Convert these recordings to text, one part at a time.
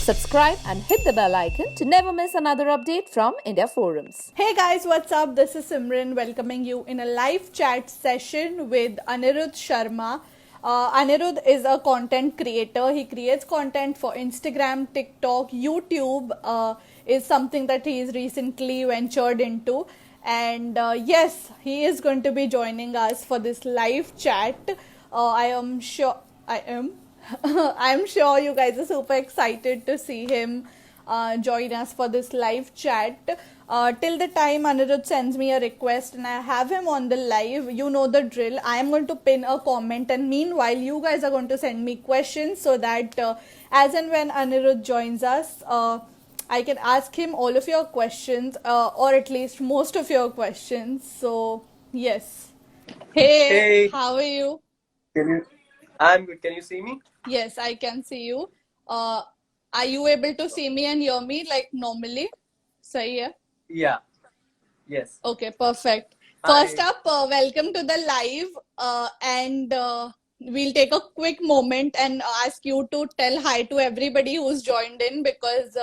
Subscribe and hit the bell icon to never miss another update from India Forums. Hey guys, what's up? This is Simran welcoming you in a live chat session with Anirudh Sharma. Anirudh is a content creator. He creates content for Instagram, TikTok, YouTube. Is something that he is recently ventured into. And yes, he is going to be joining us for this live chat. I am sure I am. I'm sure you guys are super excited to see him join us for this live chat. Till the time Anirudh sends me a request and I have him on the live, you know the drill. I am going to pin a comment, and meanwhile, you guys are going to send me questions so that as and when Anirudh joins us, I can ask him all of your questions, or at least most of your questions. So, yes. Hey, Hey, how are you? can you? I'm good. Can you see me? Yes, I can see you. Uh, are you able to see me and hear me like normally? Sahi hai? Yeah. Yes. Okay, perfect. First Hi. up, welcome to the live, and we'll take a quick moment and ask you to tell hi to everybody who's joined in, because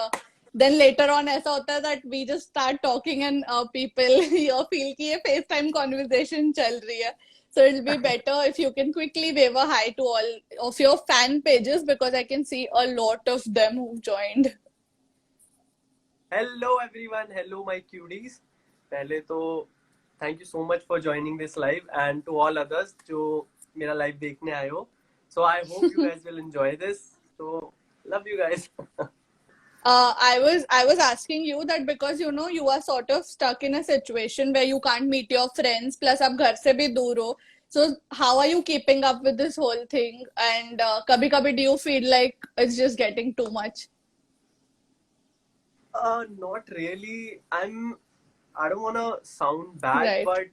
then later on ऐसा होता है that we just start talking and people you feel कि ये FaceTime conversation चल रही है. So it'll be better if you can quickly wave a hi to all of your fan pages, because I can see a lot of them who've joined. Hello everyone. Hello my cuties. पहले तो thank you so much for joining this live, and to all others जो मेरा live देखने आए हो. So I hope you guys will enjoy this. So love you guys. I was asking you that because you are sort of stuck in a situation where you can't meet your friends, plus आप घर से भी दूर हो. So how are you keeping up with this whole thing? And कभी कभी do you feel like it's just getting too much? Not really. I don't wanna sound bad, Right. but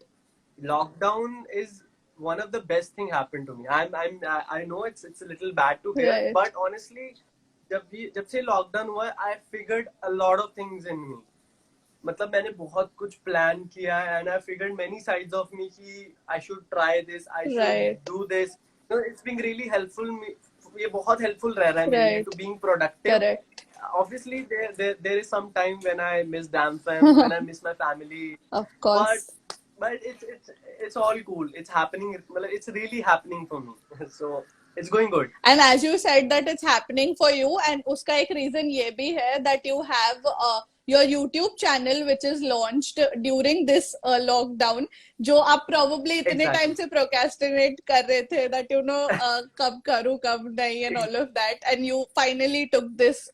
lockdown is one of the best thing happened to me. I know it's a little bad to hear, Right. but honestly, जब से lockdown हुआ, I figured a lot of things in me. मतलब मैंने बहुत कुछ plan किया है, and I figured many sides of me कि I should try this, I should Right. do this. It's been really helpful me. ये बहुत helpful रह रहा है मेरे लिए Right. to being productive. Correct. Obviously there is some time when I miss Damn Fam, when I miss my family, Of course. but it's all cool. It's happening. It's really happening for me. So it's going good. And as you said that it's happening for you, and उसका एक reason ये भी है that you have your YouTube channel which is launched during this lockdown, जो आप probably इतने Exactly. time से procrastinate कर रहे थे that कब करूँ कब नहीं and all of that, and you finally took this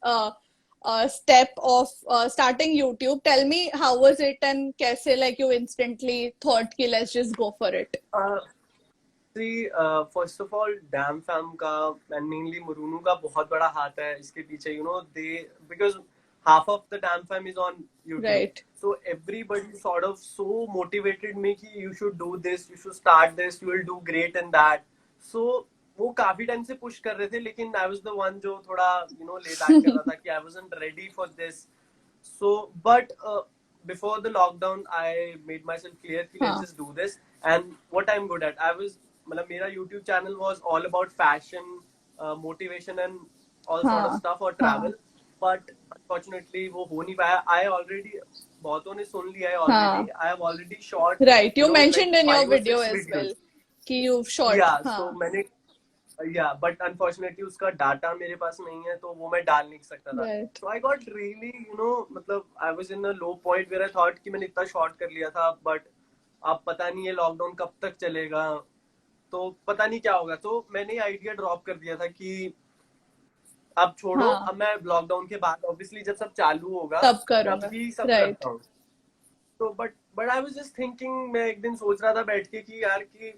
step of starting YouTube. Tell me, how was it and कैसे like you instantly thought कि let's just go for it? See, first of all, Damn Fam का and mainly Murunu का बहुत बड़ा हाथ है इसके पीछे. They, because half of the Damn Fam is on YouTube. Right. So everybody sort of so motivated me कि you should do this, you should start this, you will do great in that. So वो काफी time से push कर रहे थे, लेकिन I was the one जो थोड़ा lay back कर रहा था कि I wasn't ready for this. So but before the lockdown I made myself clear कि let's just do this, and what I'm good at. मतलब मेरा YouTube channel was all about fashion, motivation and all sort of stuff, or travel. But unfortunately वो हो नहीं पाया. I already, बहुतों ने सुन लिया है already. I have already shot. Right. You mentioned like in your 5 or 6 video as videos. well कि you've shot. Yeah. So मैंने but unfortunately उसका डाटा मेरे पास नहीं है, तो वो मैं डाल नहीं सकता था. Right. So I got really मतलब I was in a low point where I thought कि मैंने इतना शॉर्ट कर लिया था, but अब पता नहीं ये लॉकडाउन कब तक चलेगा, तो पता नहीं क्या होगा. तो मैंने आइडिया ड्रॉप कर दिया था कि अब छोड़ो, अब मैं लॉकडाउन के बाद ऑब्वियसली जब सब चालू होगा तब ही सब करता हूँ. तो but I was just thinking, मैं एक दिन सोच रहा था बैठ के कि यार कि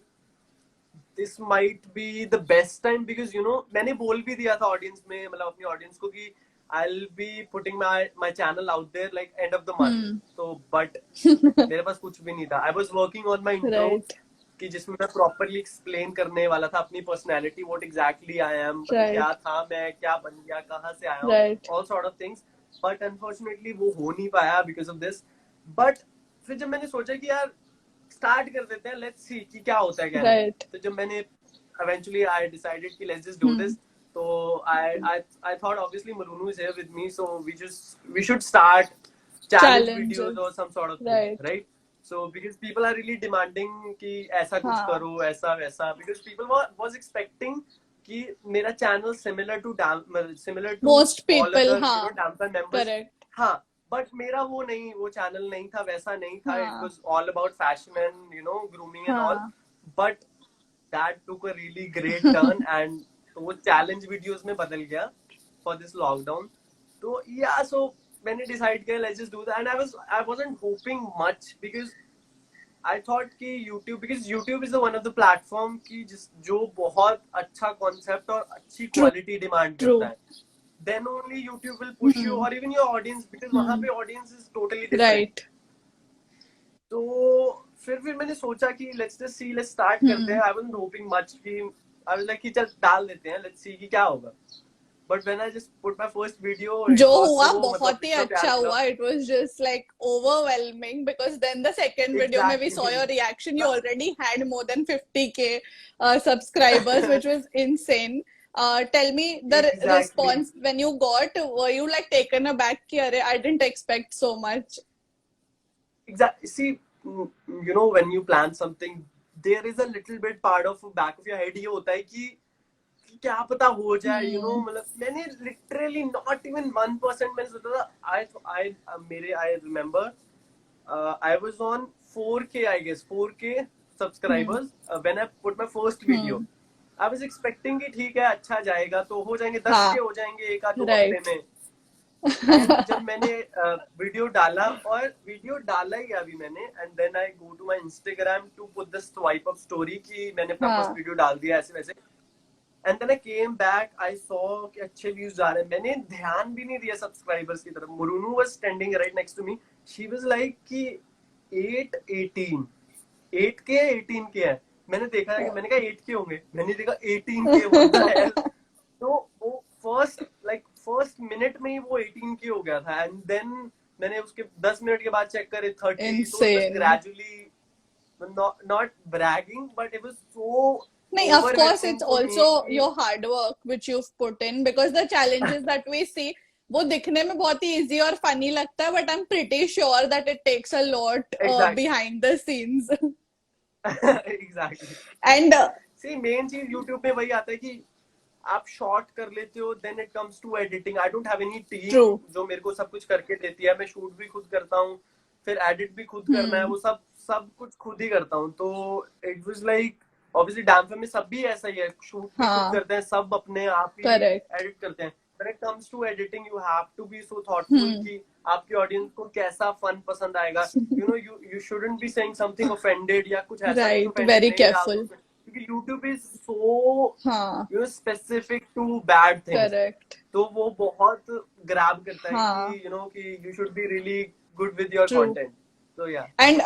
this might be the best time, because मैंने बोल भी दिया था ऑडियंस में, मतलब अपनी ऑडियंस को कि I'll be putting my channel out there like end of the month. So but मेरे पास कुछ भी नहीं था. I was working on my intro, कि जिसमें मैं प्रॉपरली एक्सप्लेन करने वाला था अपनी personality, what exactly I am, क्या था मैं, क्या बन गया, कहाँ से आया हूँ, all sort of things. But unfortunately वो हो नहीं पाया बिकॉज ऑफ दिस. बट फिर जब मैंने सोचा कि यार स्टार्ट कर देते हैं, लेट्स सी कि क्या होता है क्या. तो जब मैंने eventually I decided कि let's just do this, So I thought obviously Marunu is here with me, so we should start challenge Challenges. videos or some sort of thing, Right. right? So because people are really demanding कि ऐसा कुछ हाँ. करो, ऐसा वैसा, because people was expecting कि मेरा channel similar to Most all people, other हाँ. Damper members. Correct. हाँ, but मेरा वो channel नहीं था, वैसा नहीं था. हाँ. It was all about fashion and grooming and all. हाँ. But that took a really great turn and वो challenge videos में बदल गया for this lockdown. So yeah, so मैंने decide किया let's just do that, and I wasn't hoping much because I thought कि YouTube, because YouTube is the one of the platform की जो बहुत अच्छा concept और अच्छी quality demand करता है. Then only YouTube will push you or even your audience, because वहाँ पे audience is totally different. Right. तो फिर मैंने सोचा कि let's start करते हैं. I wasn't hoping much कि I was like कि चल डाल देते हैं, let's see कि क्या होगा. But when I just put my first video, जो हुआ बहुत ही अच्छा हुआ. It was just like overwhelming because then the second video में we saw your reaction. You already had more than 50K subscribers, which was insane. Tell me the response when you got. Were you like taken aback कि अरे I didn't expect so much? Exactly. See, when you plan something, there is a little bit part of back of your head ये होता है कि क्या पता हो जाए, मतलब मैंने literally not even 1% मैंने सोचा था. I remember I was on 4K, I guess 4K subscribers when I put my first video. I was expecting कि ठीक है अच्छा जाएगा तो हो जाएंगे 10K हो जाएंगे एक आध हफ्ते में. जब मैंने वीडियो डाला और वीडियो डाला ही अभी मैंने, and then I go to my Instagram to put the swipe up story कि मैंने अपना फर्स्ट वीडियो डाल दिया ऐसे वैसे. And then I came back, I saw कि अच्छे व्यूज जा रहे हैं. मैंने ध्यान भी नहीं दिया सब्सक्राइबर्स की तरफ. मुरुनु was standing right next to me. She was like कि 8K 18K है. मैंने देखा कि मैंने कहा 8K होंगे, मैंने देखा 18K होता है. तो वो फर्स्ट मिनट में ही वो 18K हो गया था. एंड देन मैंने उसके 10 मिनट के बाद चेक करे 30. तो gradually, not bragging, but it was so. No, of course, it's also your hard work which you've put in, because the challenges that we see, वो दिखने में बहुत ही easy और funny लगता है, but I'm pretty sure that it takes a lot behind the scenes. Exactly. And see, main चीज YouTube में वही आता है कि आप शॉर्ट कर लेते हो, then it comes to editing. I don't have any team जो मेरे को सब कुछ करके देती है. मैं शूट भी खुद करता हूँ, फिर एडिट भी खुद करना है, वो सब कुछ खुद ही करता हूँ. तो it was like obviously damper में सब भी ऐसा ही है, शूट भी खुद करते हैं, सब अपने आप ही एडिट करते हैं. When it comes to editing, you have to be so thoughtful कि आपकी ऑडियंस को कैसा फन पसंद आएगा. You shouldn't be saying something offended या कुछ ऐसा. Right, very careful. क्योंकि YouTube is so specific to bad things. Correct. तो वो बहुत grab करता है कि you should be really good with your content. So yeah. And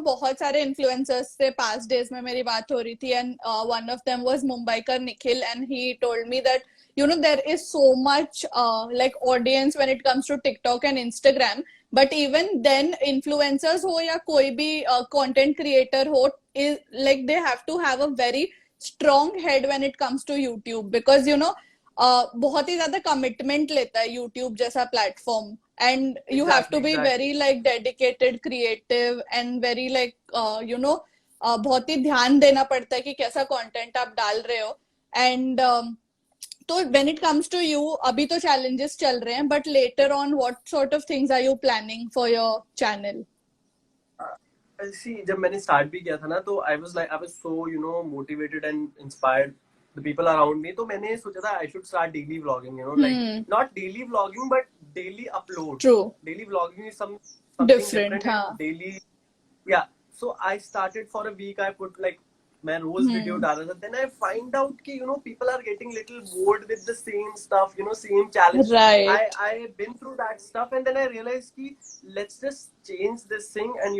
बहुत सारे influencers से past days में मेरी बात हो रही थी, and one of them was Mumbaikar Nikhil, and he told me that there is so much like audience when it comes to TikTok and Instagram, but even then influencers हो या कोई भी content creator हो, is like they have to have a very strong head when it comes to YouTube, because बहुत ही ज्यादा commitment लेता है YouTube जैसा platform, and you have to be very like dedicated, creative, and very like बहुत ही ध्यान देना पड़ता है कि कैसा content आप डाल रहे हो. And तो when it comes to you, अभी तो challenges चल रहे हैं, but later on what sort of things are you planning for your channel? See, जब मैंने start भी किया था ना, तो I was so motivated and inspired the people around me. तो मैंने सोचा था I should start daily vlogging, like not daily vlogging but daily upload. True. Daily vlogging is something different. Daily, yeah. So I started for a week. I put like मैं रोज video डाल रहा था. Then I find out कि people are getting little bored with the same stuff, same challenge. Right. I've been through that stuff, and then I realized कि let's just change this thing and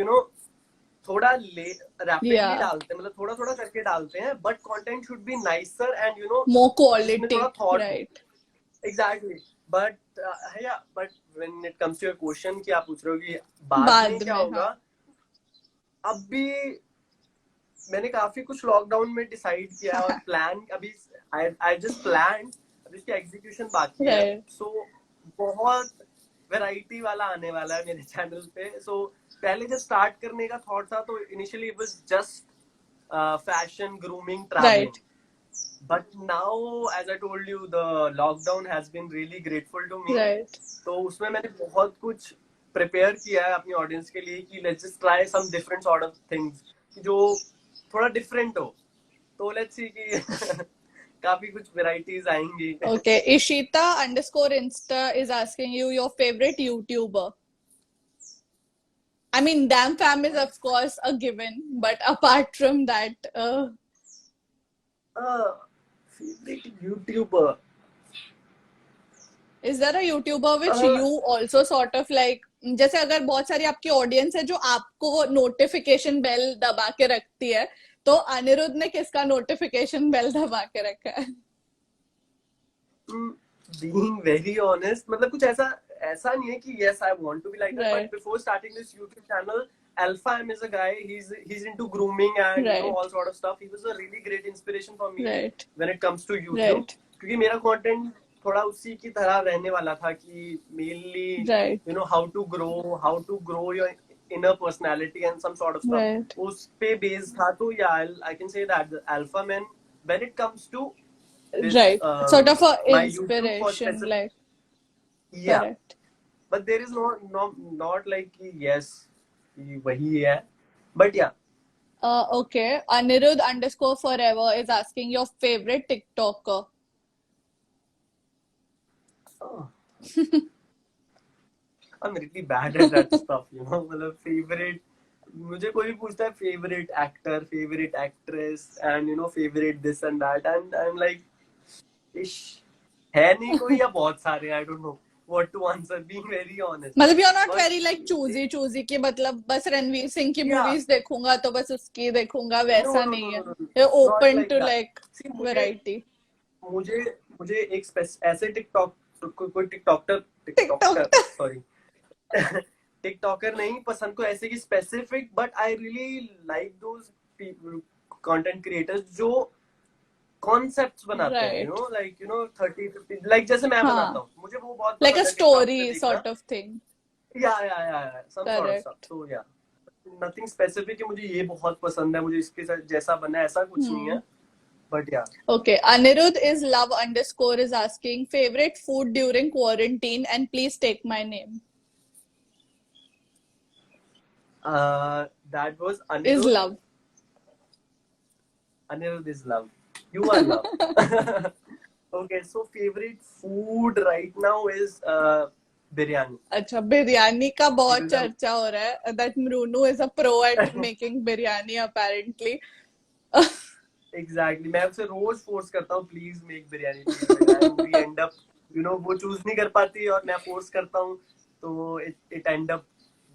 थोड़ा rapidly डालते हैं, मतलब थोड़ा करके डालते हैं, but content should be nicer and more quality. Right. Exactly. But yeah, but when it comes to your question कि आप पूछ रहे हो कि बाद में क्या होगा, अब भी मैंने काफी कुछ लॉकडाउन में डिसाइड किया और प्लान. अभी I just planned अब इसकी एग्जीक्यूशन बाकी है। Right. सो बहुत वैरायटी वाला आने वाला है मेरे चैनल पे। सो पहले जब स्टार्ट करने का थॉट था तो initially it was just fashion, grooming, traveling. Right. But now, as I told you, the lockdown has been really grateful to me. Right. तो उसमें मैंने बहुत कुछ प्रिपेयर किया है अपनी ऑडियंस के लिए कि let's just try some different sort of things जो थोड़ा डिफरेंट हो। तो लेट्स सी कि काफी कुछ वैरायटीज आएंगी। Okay. Ishita underscore Insta is asking you your favorite YouTuber. I mean, Damn Fam is of course a given, but apart from that, favourite YouTuber, is there a YouTuber which you also sort of like, जैसे अगर बहुत सारी आपकी audience है जो आपको वो notification bell दबा के रखती है, तो अनिरुद्ध ने किसका नोटिफिकेशन बेल दबा के रखा है? being very honest, मतलब कुछ ऐसा नहीं है कि yes I want to be like that, Right. but before starting this YouTube channel, Alpha M is a guy, he's into grooming and Right. you know all sort of stuff. He was a really great inspiration for me Right. when it comes to YouTube. Right. क्योंकि मेरा content थोड़ा उसी की तरह रहने वाला था कि mainly Right. you know how to grow your inner personality and some sort of stuff. Right. उस पे based था। तो yeah, I can say that the Alpha Man when it comes to this, Right. Sort of a my YouTube for inspiration, specific- like. yeah, Correct. but there is not like कि yes कि वही है, but yeah. Okay. Anirudh underscore forever is asking your favorite TikToker. Oh. I'm really bad at that stuff, you know. मतलब favorite, मुझे कोई भी पूछता है favorite actor, favorite actress, and you know favorite this and that, and I'm like, इश है नहीं कोई या बहुत सारे, I don't know what to answer. Being very honest. मतलब you're not But- very like choosy कि मतलब बस रणवीर सिंह की Yeah. मूवीज देखूंगा तो बस उसकी देखूंगा, वैसा No, नहीं है। no. You're Not open like to that. like See, मुझे- variety. मुझे एक ऐसे कोई टिकटॉकर सॉरी टिकटॉकर नहीं पसंद को ऐसे की specific, but I really like those content creators जो कॉन्सेप्ट्स बनाते हैं, Right. यू नो 30-50 लाइक जैसे मैं हाँ. बनाता हूँ, मुझे वो बहुत Like a पसंद है TikTok story पे देखना। sort of thing. या some sort of Correct. stuff. So yeah, nothing specific कि मुझे ये बहुत पसंद है, मुझे इसके साथ जैसा बनना है ऐसा कुछ नहीं है, but yeah. Okay. Anirudh is love underscore is asking favorite food during quarantine and please take my name. That was Is Anirudh. love. Anirudh is love. You are love. Okay, so favorite food right now is biryani. अच्छा, बिरयानी का बहुत Because चर्चा हो रहा है that Mrunu is a pro at making biryani apparently. Exactly. मैं आपसे रोज force करता हूँ please make biryani, we end up you know वो चूज नहीं कर पाती और मैं फोर्स करता हूँ तो it end up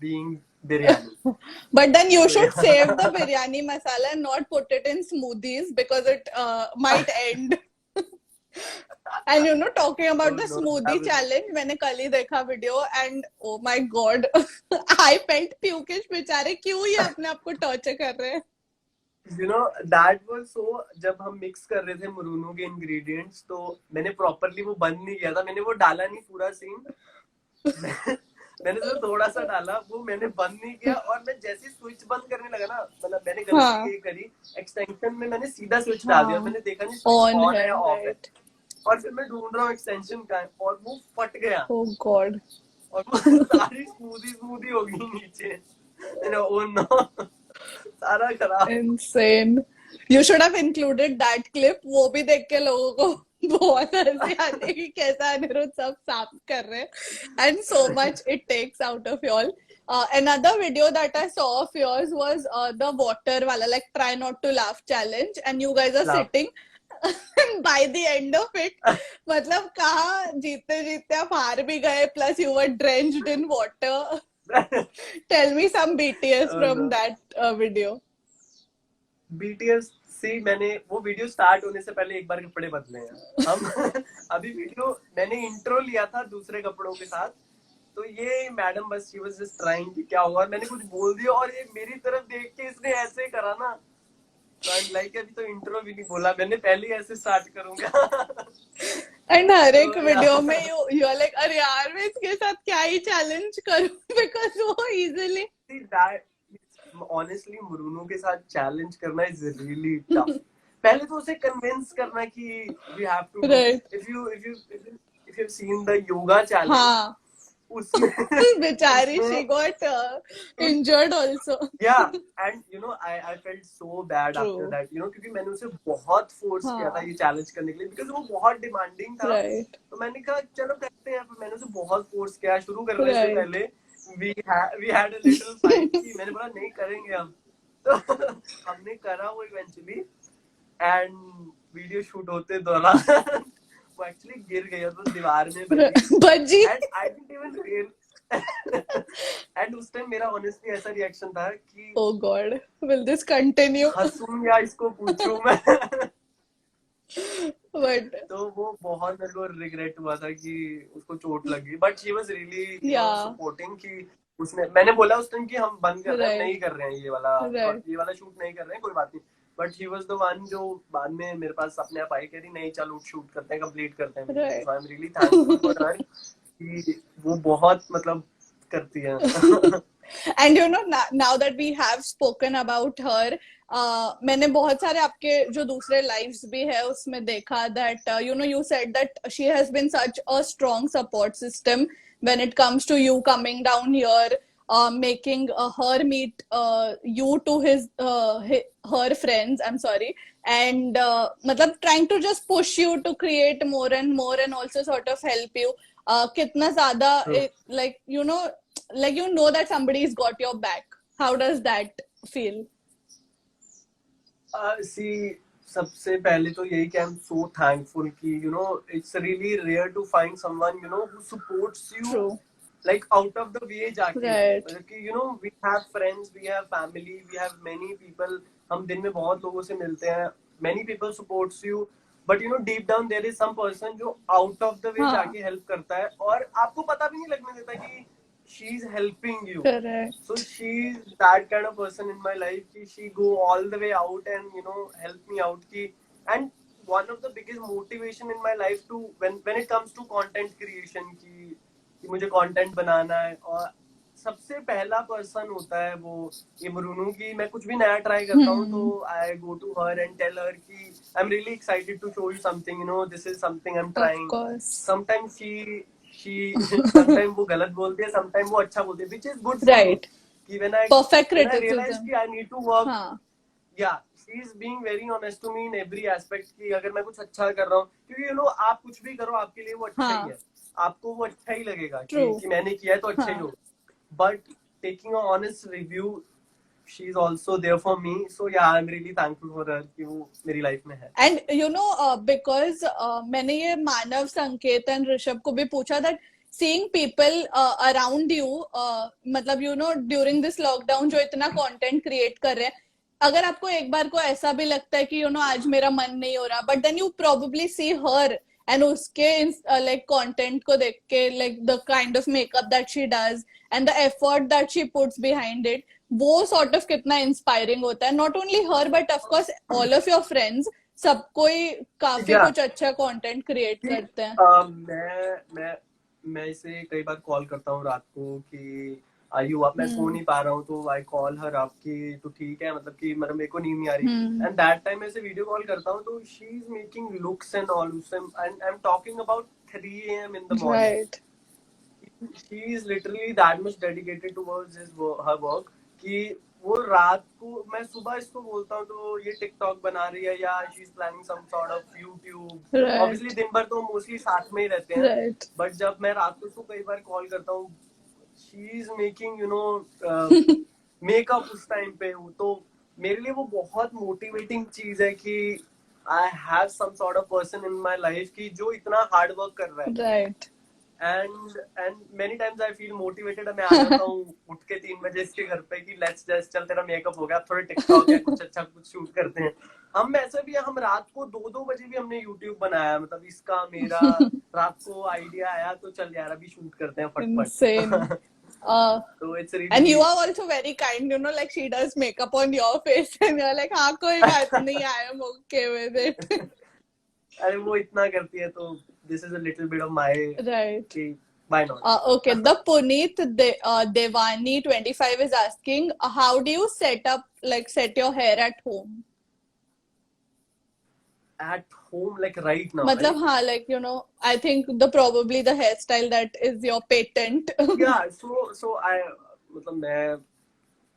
being biryani. But then you should save the biryani masala and not put it in smoothies because it might end. And you know, talking about the No, smoothie I will- challenge, मैंने कल ही देखा video and oh my god, I felt pukish, बेचारे क्यों ये अपने आप को torture कर रहे हैं? You know that was so, जब हम मिक्स कर रहे थे मुरुनो के इंग्रेडिएंट्स तो मैंने प्रॉपरली वो बंद नहीं किया था, मैंने वो डाला नहीं पूरा सीन मैंने सिर्फ थोड़ा सा डाला, वो मैंने बंद नहीं किया, और मैं जैसे स्विच बंद करने लगा ना, मतलब मैंने हाँ. गलती ये करी, एक्सटेंशन में मैंने सीधा स्विच डाल दिया, हाँ. मैंने देखा नहीं On स्विच ऑन है, है या ऑफ है, right. और फिर मैं ढूंढ रहा हूँ एक्सटेंशन का और वो फट गया Oh god. और वो सारी स्मूदी हो गई नीचे, ओह नो सारा खराब। Insane. You should have included that clip. वो भी देख के लोगों को बहुत हंसी आती कि कैसा अनिरुद्ध सब साफ कर रहे हैं and so much it takes out of y'all. Another video that I saw of yours was the water wala, like try not to laugh challenge, and you guys are Laugh. sitting by the end of it मतलब कहाँ जीते जीते आप हार भी गए plus you were drenched in water. Tell me some BTS Oh, from no. that video. BTS से मैंने वो वीडियो स्टार्ट होने से पहले एक बार कपड़े बदले हैं हम अभी वीडियो मैंने इंट्रो लिया था दूसरे कपड़ों के साथ, तो ये मैडम बस शी वाज जस्ट ट्राइंग कि क्या होगा, और मैंने कुछ बोल दिया और ये मेरी तरफ देख के इसने ऐसे करा ना, तो आई लाइक अभी तो इंट्रो भी नहीं बोला मैंने, पहले ही ऐसे स्टार्ट करूंगा। एंड हर एक तो वीडियो में yeah. यू आर लाइक अरे यार मैं इसके साथ क्या ही चैलेंज करूं बिकॉज वो इजीली See, that honestly मुरुनु के साथ चैलेंज करना इज रियली टफ. पहले तो उसे कन्विंस करना कि we have to do. Right if you seen the yoga challenge, हाँ उसमें बेचारी शी उसमें got injured also yeah, and I felt so bad after true that, क्योंकि मैंने उसे बहुत फोर्स किया था हाँ ये चैलेंज करने के लिए, बिकॉज वो बहुत डिमांडिंग था. राइट तो मैंने कहा चलो करते हैं. मैंने उसे बहुत फोर्स किया. शुरू करने से राइट पहले we had a little fight कि मैंने बोला नहीं करेंगे हम. तो हमने करा वो इवेंचुअली. एंड वीडियो शूट होते दौरान वो एक्चुअली गिर गया तो दीवार में बजी. बजी and I didn't even real and उस टाइम मेरा ऑनेस्टली ऐसा रिएक्शन था कि ओ गॉड विल दिस कंटिन्यू हंसूं या इसको पूछूं मैं. बट तो वो बहुत मेरे को रिग्रेट हुआ था कि उसको चोट लगी. बट शी वाज रियली या सपोर्टिंग कि उसने, मैंने बोला उस टाइम कि हम बंद कर रहे हैं, राइट नहीं कर रहे हैं राइट ये वाला शूट नहीं कर रहे हैं, कोई बात नहीं. But he was the one जो बाद में मेरे पास अपने आप आई कह रही नहीं चलो शूट करते हैं, कंप्लीट करते हैं. Right so I am really thankful for her कि वो बहुत मतलब करती है. And you know now that we have spoken about her मैंने बहुत सारे आपके जो दूसरे लाइव्स भी है उसमें देखा that you said that she has been such a strong support system when it comes to you coming down here making her meet you to her friends, I'm sorry, and matlab trying to just push you to create more and also sort of help you kitna zyada like like that somebody's got your back. How does that feel? See सबसे पहले तो यही कि I am so thankful कि it's really rare to find someone who supports you True. like out of the way जाके. Right. मतलब कि we have friends, we have family, we have many people. हम दिन में बहुत लोगों से मिलते हैं. Many people supports you, but deep down there is some person जो out of the way हाँ. जाके help करता है और आपको पता भी नहीं लगने देता कि she is helping you. Correct. So she is that kind of person in my life कि she go all the way out and help me out कि. And one of the biggest motivation in my life to when it comes to content creation कि मुझे content बनाना है. और सबसे पहला person होता है वो इमरुनु की. मैं कुछ भी नया ट्राई करता हूँ तो I go to her and tell her कि I am really excited to show you something, this is something I am trying. Sometime she sometime वो गलत बोलती है, समटाइम वो अच्छा बोलती है, व्हिच इज गुड. राइट. कि when I Perfect realise criticism. कि आई नीड टू वर्क. हाँ. Yeah she is being very honest to me in every aspect कि अगर मैं कुछ अच्छा कर रहा हूँ, क्योंकि आप कुछ भी करो आपके लिए वो अच्छा हाँ. ही है, आपको वो अच्छा ही लगेगा True. कि मैंने किया है तो अच्छा ही हाँ. हो. But taking a honest review, she is also there for me. So yeah I am really thankful for her कि वो मेरी लाइफ में है. एंड बिकॉज मैंने ये मानव संकेत एंड ऋषभ को भी पूछा that seeing people around you मतलब ड्यूरिंग दिस लॉकडाउन जो इतना कंटेंट क्रिएट कर रहे हैं, अगर आपको एक बार को ऐसा भी लगता है कि आज मेरा मन नहीं हो रहा, but then you probably see her and उसके लाइक कंटेंट को देख के like the kind of makeup that she does and the effort that she puts behind it, वो सॉर्ट ऑफ कितना इंस्पायरिंग होता है. Not only her but of course all of your friends, सब कोई काफी Yeah. कुछ अच्छा कंटेंट क्रिएट करते हैं. मैं इसे कई बार कॉल करता हूँ रात को कि आयु आप, मैं सो नहीं पा रहा हूँ, तो आई कॉल हर आपकी तो ठीक है, मतलब कि मेरे को नींद नहीं आ रही. एंड दैट टाइम ऐसे वीडियो कॉल करता हूँ तो she is making looks and all and I am talking about 3 AM in the morning. Right. She is literally that much dedicated towards her work कि वो रात को, मैं सुबह इसको बोलता हूँ तो ये टिकटॉक बना रही है या she is planning some sort of YouTube. Right. Obviously दिन भर तो मोस्टली साथ में ही रहते हैं. Right. बट जब मैं रात को उसको कई बार कॉल करता हूँ, शी इज मेकिंग मेकअप उस टाइम पे. तो मेरे लिए वो बहुत मोटिवेटिंग चीज है कि I have some sort of person in my life की जो इतना हार्ड वर्क कर रहा है. Right. And many times I feel motivated. मैं आ जाता हूँ उठ के 3 बजे इसके घर पे कि लेट्स जस्ट चल तेरा मेकअप हो गया, थोड़े टिकटॉक है, कुछ अच्छा कुछ शूट करते हैं. हम ऐसे भी हम रात को 2-2 बजे भी हमने यूट्यूब बनाया. मतलब इसका मेरा रात को आइडिया आया तो चल यार अभी शूट करते हैं फटफट. So it's really and you are also very kind, like she does makeup on your face and you're like हाँ कोई बात नहीं, I am okay with it. अरे वो इतना करती है तो this is a little bit of my Right. why not? Okay, the Puneet Devani 25 is asking, how do you set your hair at home? At home, like right now, मतलब right? हाँ, like I think probably the hairstyle that is your patent. Yeah, so I मतलब मैं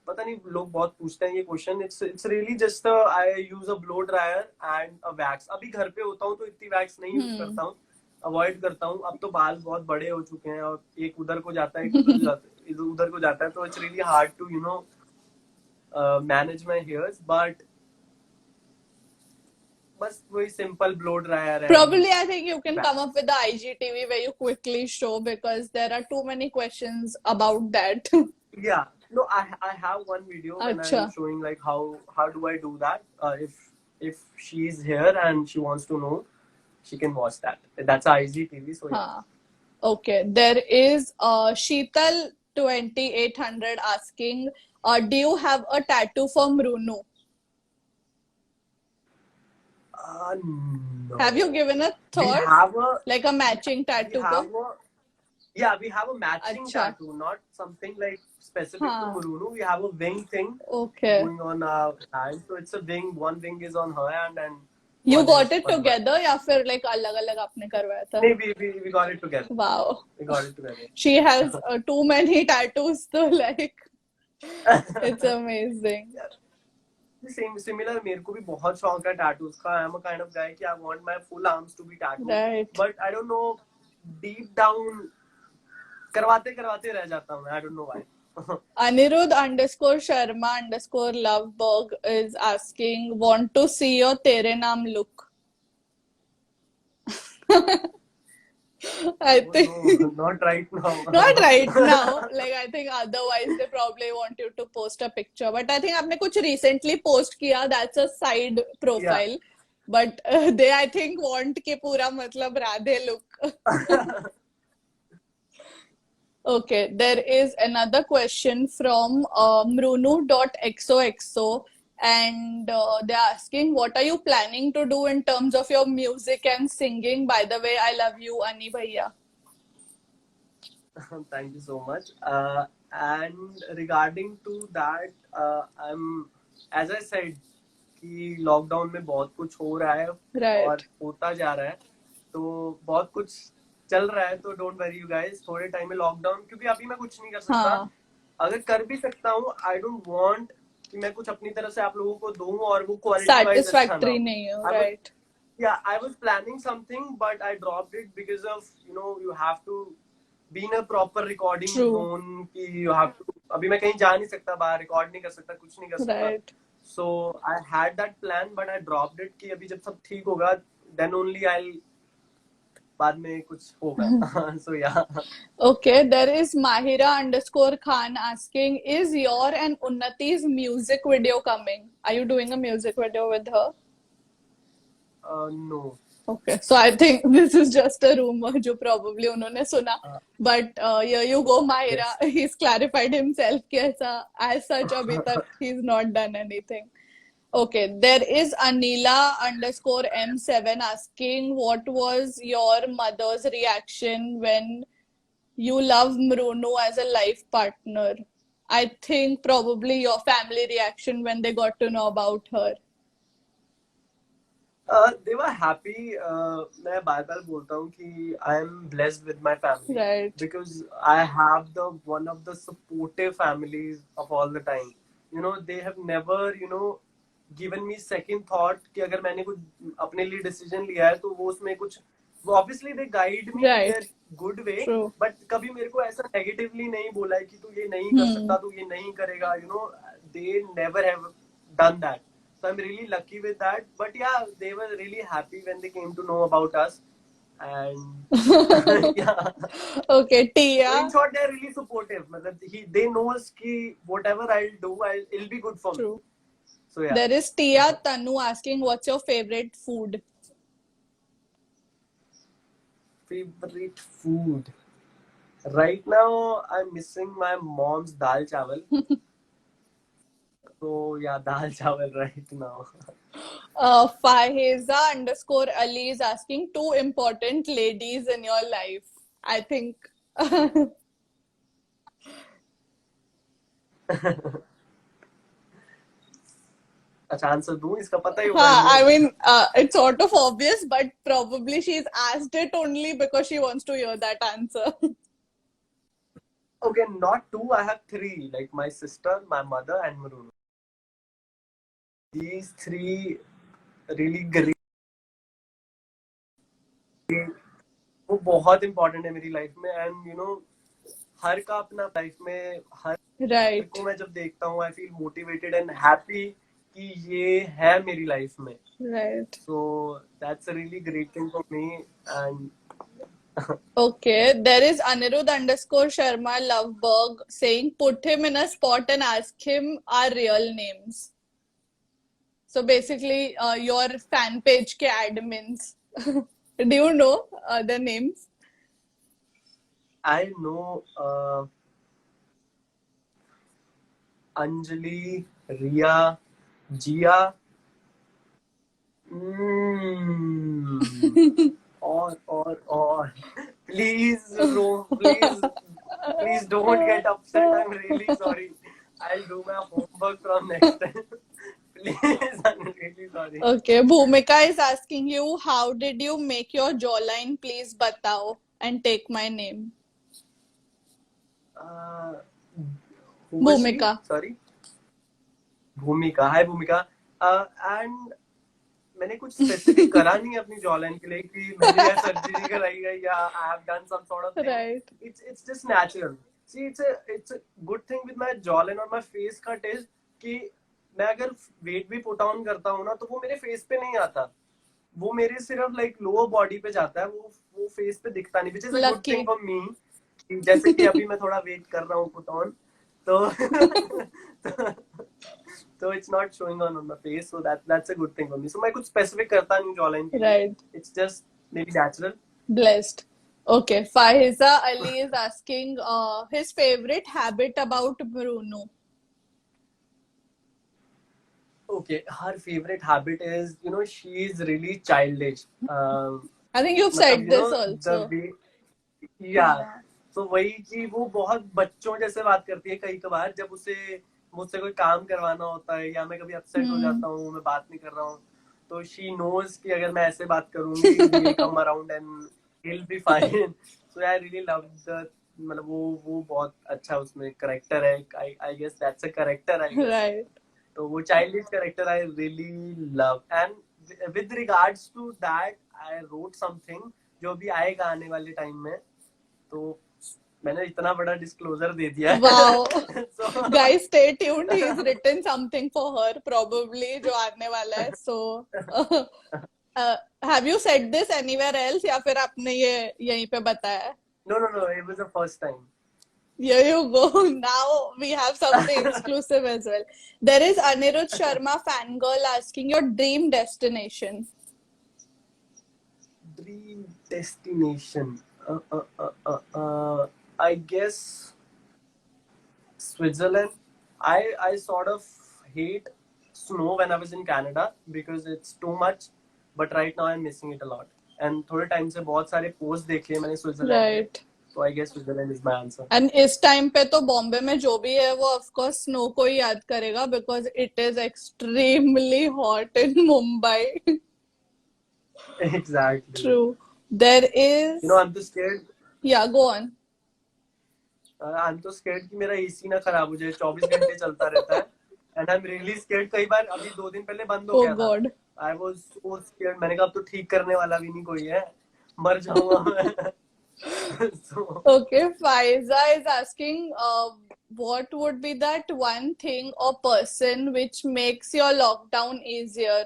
पता नहीं लोग बहुत पूछते हैं ये question. It's really just I use a blow dryer and a wax. अभी घर पे होता हूँ तो इतनी वैक्स नहीं यूज करता हूँ, अवॉइड करता हूँ. अब तो बाल बहुत बड़े हो चुके हैं और एक उधर को जाता है, एक उधर को जाता है, तो it's really hard to manage my hairs. But बस वही सिंपल ब्लो ड्रायर है. Probably, I think you can come up with the IGTV where you quickly show, because there are too many questions about that. Yeah, no, I have one video when Acha. I'm showing like how do I do that. If she's here and she wants to know, she can watch that. That's IGTV. So yeah. Okay, there is Sheetal 2800 asking, do you have a tattoo from Runu? No. Have you given a We thought? have Like a matching tattoo? we have a matching tattoo, not something like specific to Murunu. We have a wing thing going on our hand. So it's a wing. One wing is on her hand and you got it together या फिर like अलग-अलग आपने करवाया था? नहीं, we got it together. Wow. We got it together. She has too many tattoos, so like it's amazing. Similar, मेरे को भी बहुत शौक है tattoos का. I'm a kind of guy कि I want my full arms to be tattooed. Right. But I don't know, deep down करवाते रह जाता हूँ. I don't know why. Anirudh_Sharma_Loveberg is asking, want to see your Tere Naam look. I think no, not right now. Not right now. Like I think otherwise they probably want you to post a picture. But I think आपने कुछ recently post किया. That's a side profile. Yeah. But they I think want के पूरा मतलब Radhe look. Okay, there is another question from mrunu.xoxo, and they're asking, what are you planning to do in terms of your music and singing? By the way, I love you, Ani Bhaiya. Thank you so much. And regarding to that, I'm, as I said, कि lockdown में बहुत कुछ हो रहा है और होता जा रहा है, तो बहुत कुछ चल रहा है. तो डोंट वरी यू गाइस, थोड़े टाइम में लॉकडाउन, क्योंकि अभी मैं कुछ नहीं कर सकता. अगर कर भी सकता हूँ, आई डोंट वांट कि मैं कुछ अपनी तरफ से आप लोगों को दूं और वो क्वालिटी वाइज satisfactory नहीं हो. Right. Yeah, I was planning something but I dropped it because of you have to be in a proper recording zone कि you have to. अभी मैं कहीं जा नहीं सकता, बाहर रिकॉर्ड नहीं कर सकता, कुछ नहीं कर सकता. Right. So I had that plan but I dropped it कि अभी जब सब ठीक होगा then only I'll बाद में कुछ होगा. So yeah. Okay, there is Mahira_Khan asking, is your and Unnati's music video coming? Are you doing a music video with her? No. Okay, so I think this is just a rumor जो probably उन्होंने सुना. But here you go, Mahira. Yes. He's clarified himself कि ऐसा as such अभी तक he's not done anything. Okay, there is Anila_M7 asking, what was your mother's reaction when you love Mrunu as a life partner? I think probably your family reaction when they got to know about her. They were happy. मैं बार-बार बोलता हूँ कि I am blessed with my family. Right. Because I have one of the supportive families of all the time. They have never, given me second thought कि अगर मैंने कुछ अपने लिए decision लिया है तो वो उसमें कुछ, obviously they guide me in a good way. True. But कभी मेरे को ऐसा negatively नहीं बोला है कि तू ये नहीं कर सकता, तू ये नहीं करेगा. They never have done that. So I'm really lucky with that. But yeah, they were really happy when they came to know about us. And yeah. Okay, Tia. So in short, they're really supportive. They know कि whatever I'll do, it'll be good for me. So yeah. There is Tia Tanu asking, what's your favorite food? Favorite food? Right now, I'm missing my mom's dal chawal. So yeah, dal chawal right now. Faheza underscore Ali is asking two important ladies in your life. I think. अच्छा answer दूं, इसका पता ही होगा I इन्हें. mean, it's sort of obvious, but probably she's asked it only because she wants to hear that answer. Okay, not two, I have three, like my sister, my mother and Marunu. These three really great. वो बहुत important है मेरी life में, and you know हर का अपना life में हर Right. को मैं जब देखता हूँ I feel motivated and happy कि ये है मेरी लाइफ में. Right. So that's a really great thing for me. And Okay, there is Anirudh underscore Sharma Loveberg saying put him in a spot and ask him our real names. So basically, your fan page ke admins. Do you know the names? I know Anjali, Ria, Jia. Or. Please, please don't get upset. I'm really sorry. I'll do my homework from next time. Please, I'm really sorry. Okay, Bhumika is asking you, how did you make your jawline? Please batao and take my name. Uh, who was she? Bhumika. Sorry. भूमिका. Hi भूमिका. And मैंने कुछ specific करा नहीं अपनी jawline के लिए कि मैंने या सर्जरी कराई है या I have done some sort of thing. Right. It's just natural. See, it's a good thing with my jawline और my face cut is कि मैं अगर वेट भी पुट ऑन करता हूँ ना तो वो मेरे फेस पे नहीं आता, वो मेरे सिर्फ लाइक लोअर बॉडी पे जाता है, वो फेस पे दिखता नहीं, which is a good Lucky. Thing for me. जैसे कि अभी मैं थोड़ा वेट कर रहा हूँ पुट ऑन तो so it's not showing on my face, so that's a good thing for me. So मैं कुछ specific करता नहीं jawline के लिए. Right. It's just maybe natural. Blessed. Okay, Faiza Ali is asking his favorite habit about Bruno. Okay, her favorite habit is, you know, she is really childish. I think you've मतलब, said you this know, also. the way, yeah. तो वही कि वो बहुत बच्चों जैसे बात करती है कई कबार, जब उसे मुझसे कोई काम करवाना होता है या मैं कभी अपसेट हो जाता हूँ, मैं बात नहीं कर रहा हूँ, तो शी नोज कि अगर मैं ऐसे बात करूंगी he'll come around and he'll be fine. So I really love the, मतलब वो बहुत अच्छा उसमें करेक्टर है. I guess that's a character, I guess. Right. तो वो childish character I really love. And with regards to that, I wrote something जो भी आएगा आने वाले टाइम में, तो मैंने इतना बड़ा डिस्क्लोजर दे दिया. Wow. So, Guys, stay tuned. He's written something for her, probably, जो आने वाला है. So, have you said this anywhere else या फिर आपने ये यहीं पे बताया? no, it was the first time. Here you go. Now we have something exclusive as well. There is Anirudh Sharma fangirl asking your dream destination. Dream destination. I guess Switzerland. I sort of hate snow when I was in Canada because it's too much, but right now I'm missing it a lot. And थोड़े time से बहुत सारे post देखे मैंने Switzerland के, Right. so I guess Switzerland is my answer. And इस time पे तो बॉम्बे में जो भी है वो of course स्नो को ही याद करेगा because it is extremely hot in Mumbai. Exactly. True. There is. You know, I'm just scared. Yeah, go on. I'm तो scared कि मेरा एसी ना खराब हो जाए, 24 घंटे चलता रहता है. And I'm really scared. कई बार अभी 2 दिन पहले बंद हो Oh गया था. God. I was so scared. मैंने कहा अब तो ठीक करने वाला भी नहीं कोई है, मर जाऊंगा मैं. So, Okay, Faiza is asking, what would be that one thing or person which makes your lockdown easier?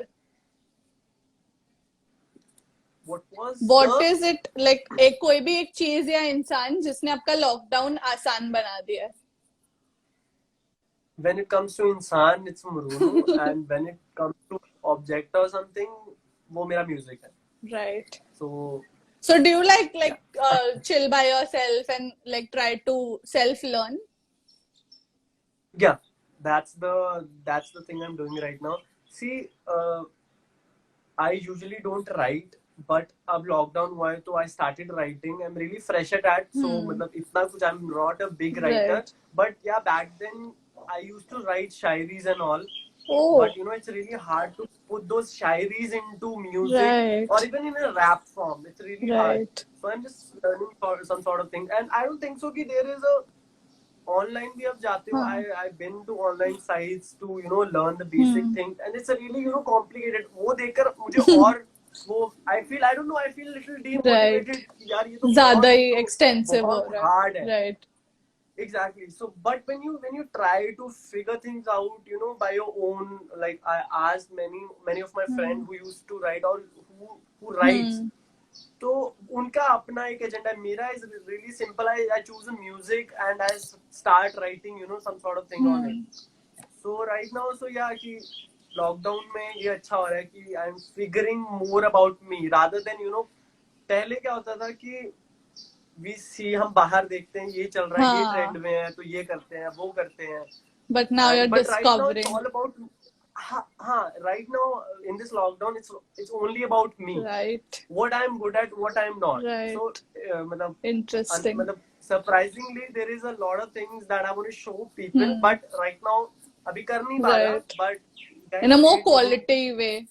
What is it like? एक कोई भी एक चीज या इंसान जिसने आपका लॉकडाउन आसान बना दिया है? when it comes to इंसान, it's Murunu, and when it comes to object or something, वो मेरा music है. Right. So do you chill by yourself and like try to self learn? yeah, that's the thing I'm doing right now. See, I usually don't write, but अब lockdown हुआ है तो I started writing. I'm really fresh at that, so मतलब इतना कुछ I'm not a big writer, Right. but yeah, back then I used to write shairis and all. Oh, But it's really hard to put those shairis into music right. or even in a rap form. It's really hard. Right. So I'm just learning for some sort of thing, and I don't think so कि there is a online भी अब जाते हो. हाँ. I've been to online sites to learn the basic things, and it's a really complicated. वो देखकर मुझे और वो I don't know, I feel little demotivated कि यार ये तो ज्यादा बहुत ही extensive हो बहुत रहा है. hard है. Right. Exactly. So, but when you try to figure things out, by your own, like I asked many of my friends who used to write or who writes. तो उनका अपना एक एजेंडा है. मेरा is really simple. I choose a music and I start writing, some sort of thing on it. So right now, so yeah, कि lockdown में ये अच्छा हो रहा है कि I am figuring more about me rather than पहले क्या होता था कि हम बाहर देखते हैं ये चल रहा है, ये ट्रेंड में है तो ये करते हैं, वो करते हैं. But now you're But right now discovering. it's all about right now in this lockdown it's only about me. Right. What I'm good at, what I'm not. Right. So मतलब Interesting. मतलब surprisingly there is a lot of things that I want to show people, but right now अभी कर नहीं पा रहा. Right. But In a more quality way,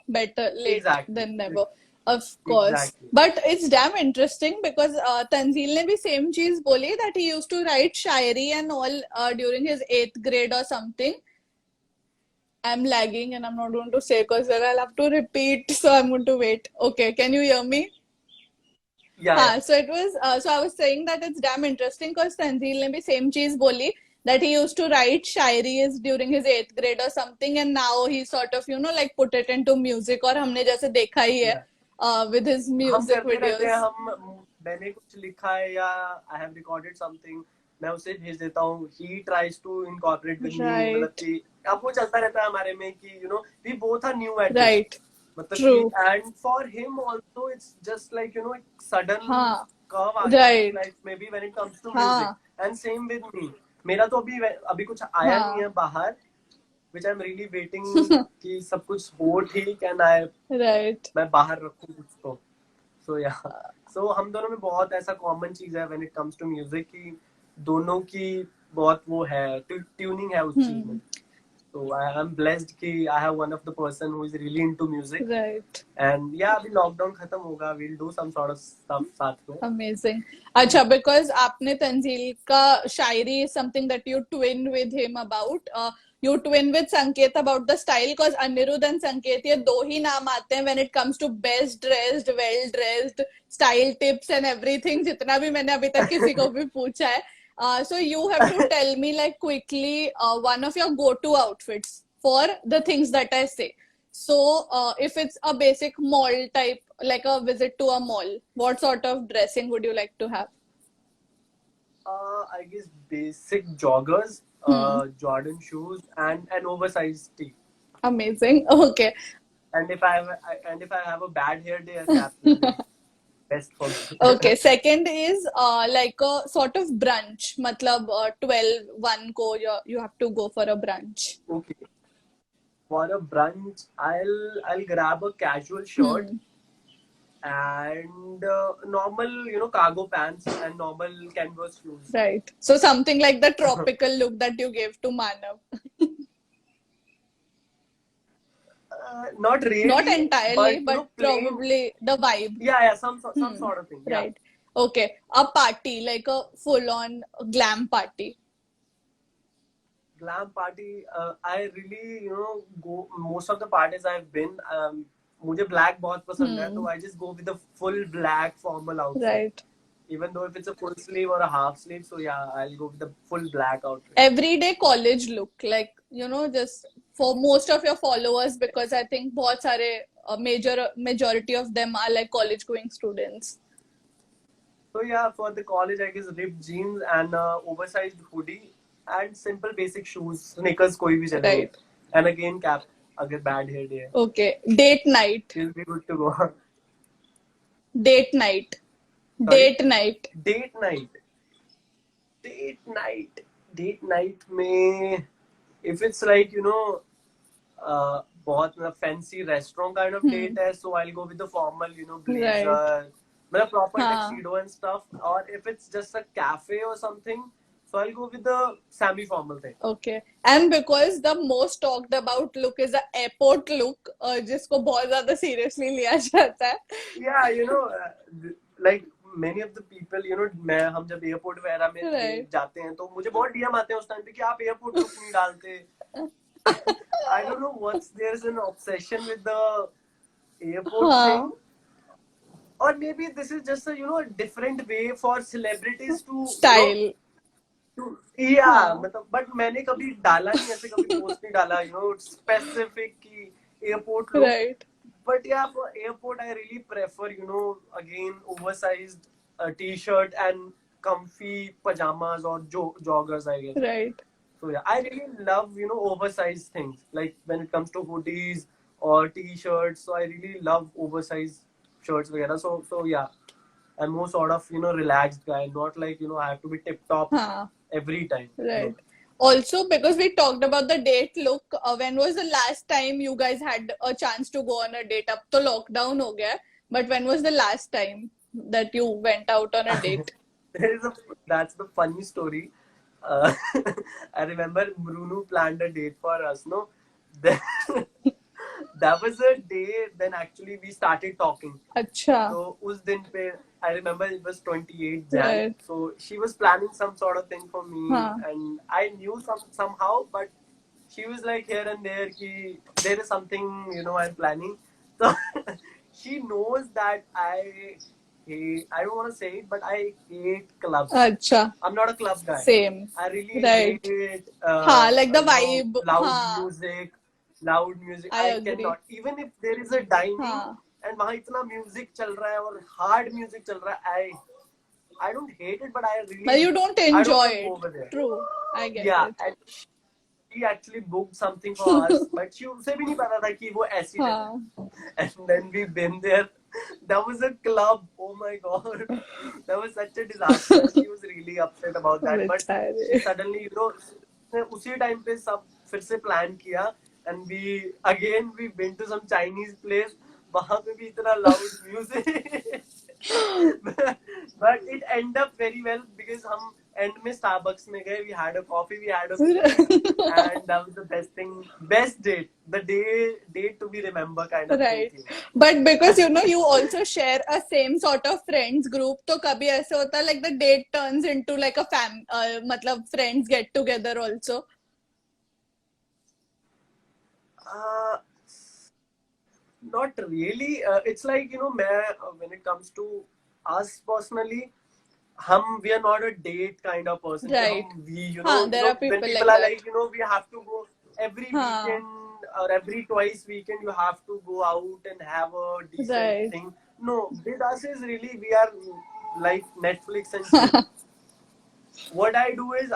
better late Exactly. than never. Of course. Exactly. But it's damn interesting because Tanzeel ने भी same चीज बोली that he used to write Shayari and all during his 8th grade or something. I'm lagging and I'm not going to say because then I'll have to repeat, so I'm going to wait. Okay, can you hear me? yeah. So it was so I was saying that it's damn interesting because Tanzeel ने भी same चीज बोली that he used to write shayaris during his 8th grade or something, and now he sort of like put it into music. और हमने जैसे देखा ही है with his हम music करते रहते हैं. videos. मैंने कुछ लिखा है या I have recorded something, मैं उसे भेज देता हूँ. He tries to incorporate with me. Right. मतलब कि अब वो चलता रहता है हमारे में कि we both are new at Right. this. मतलब True. कि and for him also it's just like a sudden हाँ. curve आ गया Right. like maybe when it comes to हाँ. music. And same with me. मेरा तो अभी कुछ आया हाँ. नहीं है बाहर, which I'm really waiting कि सब कुछ हो ठीक and Right. मैं बाहर रखूं कुछ तो. So yeah. So हम दोनों में बहुत ऐसा common चीज है when it comes to music कि दोनों की बहुत वो है, ट्यूनिंग है उस चीज में. So I am blessed कि I have one of the person who is really into music. Right. And yeah, अभी lockdown खत्म होगा, we'll do some sort of stuff साथ में. Amazing. अच्छा, because आपने तंजील का शायरी is something that you twin with him about. You twin with Sanket about the style because Anirudh and Sanket ये दो ही नाम आते हैं when it comes to best dressed, well dressed, style tips and everything. जितना भी मैंने अभी तक किसी को भी पूछा है. So you have to tell me like quickly one of your go-to outfits for the things that I say. So if it's a basic mall type, like a visit to a mall, what sort of dressing would you like to have? I guess basic joggers, Jordan shoes, and an oversized tee. Amazing. Okay. And if I have a bad hair day, a cap will be best for me. Okay. Second is like a sort of brunch. मतलब 12-1 को you have to go for a brunch. Okay. For a brunch, I'll grab a casual shirt and normal cargo pants and normal canvas shoes. Right. So something like the tropical look that you gave to Manav. Not really. Not entirely, but plain. probably the vibe. Yeah, some sort of thing. Yeah. Right. Okay. A party, like a full-on glam party. Glam party. I really go most of the parties I've been. मुझे black बहुत पसंद है, so I just go with a full black formal outfit. Right. Even though if it's a full sleeve or a half sleeve, so yeah, I'll go with the full black outfit. Everyday college look, like just for most of your followers, because I think बहुत सारे majority of them are like college going students. So yeah, for the college, I guess ripped jeans and oversized hoodie and simple basic shoes, sneakers कोई भी चलेगा. Right. And again cap अगर bad hair day है. Okay. Date night. Will be good to go. Date night. Sorry? Date night. Date night. Date night. Date night में if it's like बहुत मतलब fancy restaurant kind of date है, so I'll go with the formal, Right. blazer, मतलब proper हाँ. tuxedo and stuff. Or if it's just a cafe or something, so I'll go with the semi-formal thing. Okay. And because the most talked about look is the airport look, जिसको बहुत ज्यादा seriously लिया जाता है. Yeah, like many of the people, हम जब airport वगैरह में Right. जाते हैं तो मुझे बहुत डीएम आते हैं उस टाइम पे कि आप एयरपोर्ट लुक नहीं डालते. I don't know what's there's an obsession with the airport हाँ. thing. Or maybe this is just a different way for celebrities to Style. yeah, हाँ. मतलब but मैंने कभी डाला नहीं, ऐसे कभी पोस्ट नहीं डाला, specific की airport look. Right. But yeah, for airport, I really prefer, again, oversized t-shirt and comfy pajamas or joggers, I guess. Right. So yeah, I really love, oversized things. Like when it comes to hoodies or t-shirts, so I really love oversized shirts, वगैरह. So yeah, I'm more sort of, relaxed guy, not like, I have to be tip top हाँ. every time. Right. Also, because we talked about the date look, when was the last time you guys had a chance to go on a date? अब तो lockdown हो गया, but when was the last time that you went out on a date? That's the funny story. Uh, I remember Bruno planned a date for us, no? Then, that was a day then actually we started talking. अच्छा. So उस दिन पे I remember it was 28th Jan. Right. So she was planning some sort of thing for me, हाँ. and I knew somehow, but she was like here and there ki there is something I'm planning. So she knows that I don't want to say it, but I hate clubs. अच्छा. I'm not a club guy. Same. I really Right. hate हाँ, like the vibe. loud हाँ. music. I I agree. cannot. Even if there is a dining हाँ. and वहाँ इतना music चल रहा है और हार्ड म्यूजिक चल रहा है, I don't hate it, but I really But you don't I don't enjoy want to go over it. there. True. I get Yeah, it. and she actually booked something for us, but she उसे भी नहीं पता था कि वो ऐसी है. हाँ. And then we been there. That was a club. Oh my god, that was such a disaster. She was really upset about that. But बेचारे. she suddenly, उसने उसी टाइम पे सब फिर से प्लान किया, and we been to some Chinese place. वहाँ पे भी इतना loud music. But it ended up very well because हम end में Starbucks में गए. We had a coffee, we had a food, and that was the best date. The date to be remember kind of Right. thing. But because you also share a same sort of friends group, तो कभी ऐसे होता है like the date turns into like a मतलब friends get together also. Not really. It's like, when it comes to us personally, we are not a date kind of person. Right. There are people when like people are that. like, we have to go every हाँ. weekend or every twice weekend, you have to go out and have a decent Right. thing. No, with us is really, we are like Netflix and chill. What I do is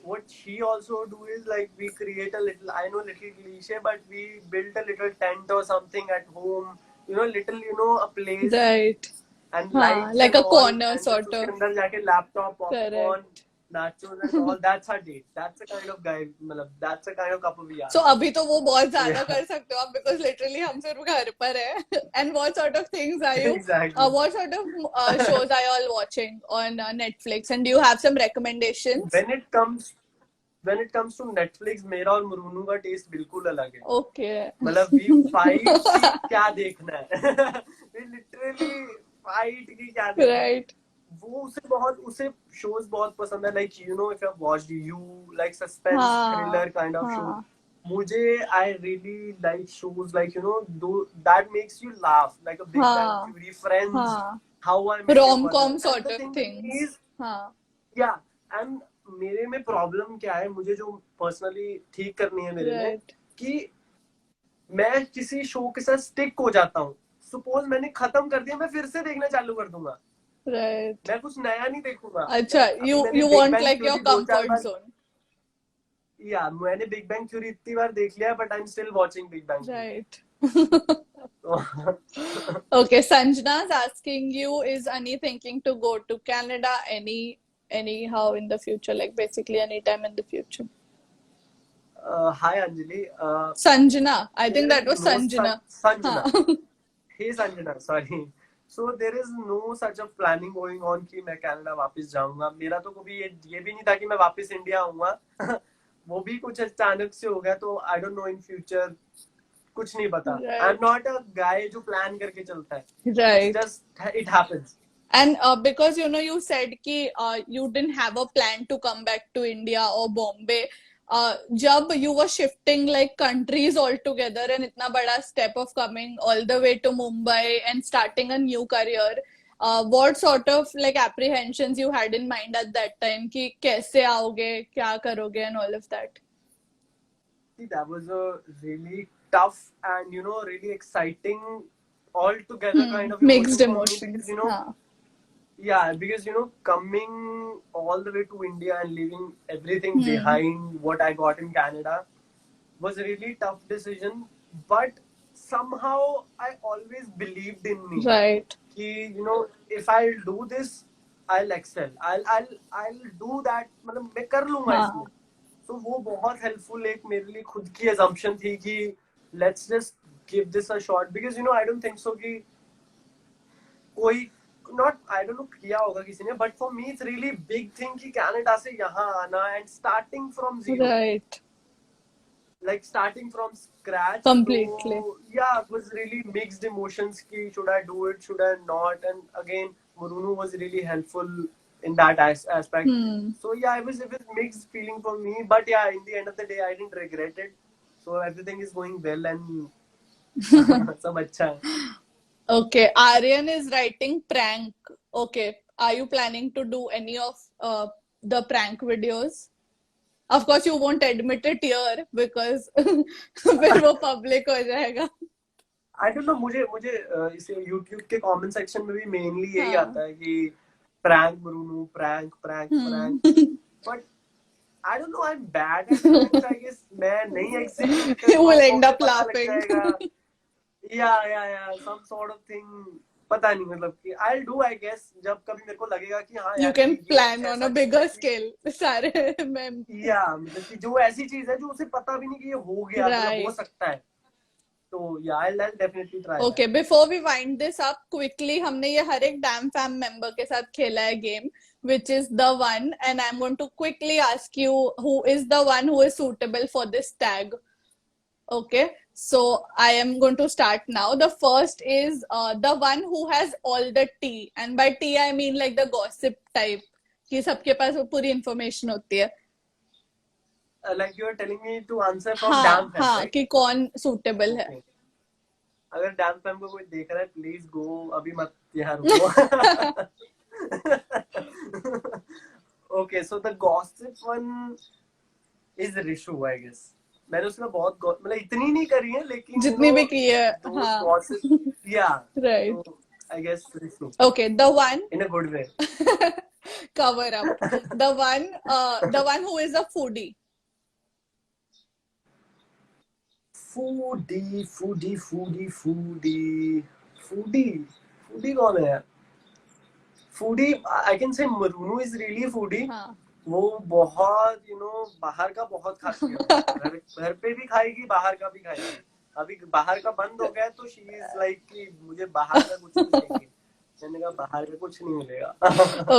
what she also do is like we create a little, I know little cliche, but we build a little tent or something at home, little, a place Right. and हाँ, lights like and a all, corner and sort उसके of. अंदर जाके laptop, popcorn, Correct. nachos and all. That's our date. That's the kind of guy, मतलब that's the kind of couple we are. So अभी तो वो बहुत ज्यादा Yeah. कर सकते हो आप because literally हम सिर्फ घर पर है. And what sort of things are you? Exactly. What sort of shows are you all watching on Netflix? And do you have some recommendations? When it comes to Netflix, मेरा और मुरुनु का test बिल्कुल अलग है. Okay. मतलब we fight कि क्या देखना है. We literally fight कि क्या देखना है. Right. वो उसे shows बहुत पसंद है. Like, if you have watched You, like suspense हाँ. thriller kind of हाँ. show. I really like shows like, that makes you laugh, like a Big हाँ. Bang Theory, Friends, हाँ. How I Met Your Rom-com Mother. sort And the of thing things. is, हाँ. yeah, and मेरे में problem क्या है, मुझे जो personally ठीक करनी है मेरे में, Right. कि मैं किसी शो के साथ स्टिक हो जाता हूँ. सपोज मैंने खत्म कर दिया, मैं फिर से देखना चालू कर दूंगा. Right. मैं कुछ नया नहीं देखूंगा. अच्छा, अभी you मैंने Big want Bang like your Theory 2-4 comfort bar- zone. Yeah, मैंने बिग बैंग थ्योरी इतनी बार देख लिया, but I am still watching big bang. Right. Right. Okay, Sanjana's asking you, is Ani thinking to go to Canada anyhow in the future, like basically anytime in the future? Hi Anjali. Sanjana. I think There is that was no Sanjana. Sanjana. हाँ. Hey Sanjana, sorry. So there is no such a planning going on कि मैं Canada वापस जाऊंगा. मेरा तो कभी ये भी नहीं था कि मैं वापस इंडिया आऊंगा. वो भी कुछ अचानक से हो गया, तो I don't know in future, कुछ नहीं पता. I am Right. Not a guy जो प्लान करके चलता है. It's Right. Just it happens. And because you said कि you didn't have a plan to come back to India or Bombay, जब you were shifting like countries altogether and इतना बड़ा step of coming all the way to Mumbai and starting a new career, what sort of like apprehensions you had in mind at that time कि कैसे आओगे, क्या करोगे and all of that? That was a really tough and really exciting all together kind of Mixed emotion for me, because emotions. हाँ. yeah, because coming all the way to India and leaving everything behind what I got in Canada was a really tough decision, but somehow I always believed in me Right. कि if I'll do this, I'll excel. I'll do that. मतलब मैं कर लूंगा इसमें. हाँ. तो वो बहुत हेल्पफुल एक मेरे लिए खुद की assumption थी कि let's just give this a shot, because I don't think so कि कोई not I don't know किया होगा किसी ने, but for me it's really big thing कि कनाडा से यहाँ आना and starting from zero. Right. Like starting from scratch. Completely. So yeah, it was really mixed emotions ki should I do it, should I not, and again Murunu was really helpful in that aspect. So yeah, it was mixed feeling for me, but yeah, in the end of the day I didn't regret it, so everything is going well and सब अच्छा है. Okay, Aryan is writing prank. Okay, are you planning to do any of the prank videos? Of course, you won't admit it here because फिर वो public हो जाएगा. I don't know, मुझे इसे YouTube के comment section में भी mainly यही हाँ. आता है कि prank Murunu, prank, but I don't know, I'm bad at pranks, I guess. मैं नहीं execute कर You will पाऊंगा, end up मुझे पता लग laughing. जाएगा. Yeah, some sort of thing. पता नहीं, मतलब कि I'll do, I guess, जब कभी मेरे को लगेगा कि हाँ You यार can ये plan ऐसा on a चीज bigger है कि scale. सारे में. मतलब कि जो ऐसी चीज है जो उसे पता भी नहीं कि ये हो गया, मतलब हो Right. सकता है. तो yeah, I'll definitely try Okay, that. before we wind this up quickly, हमने ये हर एक Damn Fam member के साथ खेला है game, which is the one, and I'm going to quickly ask you who is the one who is suitable for this tag. Okay, so I am going to start now. The first is the one who has all the tea, and by tea I mean like the gossip type, कि सबके पास वो पूरी information होती है. Like you are telling me to answer from हाँ Damn Fam, हाँ right? कि कौन suitable है. Okay. अगर Damn Fam को कोई देख रहा है, प्लीज गो, अभी मत यहाँ रुको. Okay, so the gossip one is Rishu, I guess. मैंने उसमें बहुत मतलब इतनी नहीं करी है, लेकिन जितनी भी की है. those हाँ. gossip, yeah. Right. So I guess Rishu. Okay, the one. In a good way. Cover up. The one who is a foodie. Foodie कौन है यार? Foodie, I can say Marunu is really foodie. हाँ. वो बहुत बाहर का बहुत खाती है. घर पे भी खाएगी, बाहर का भी खाएगी. अभी बाहर का बंद हो गया तो she is like कि मुझे बाहर का कुछ नहीं चाहिए. मैंने कहा बाहर का कुछ नहीं मिलेगा.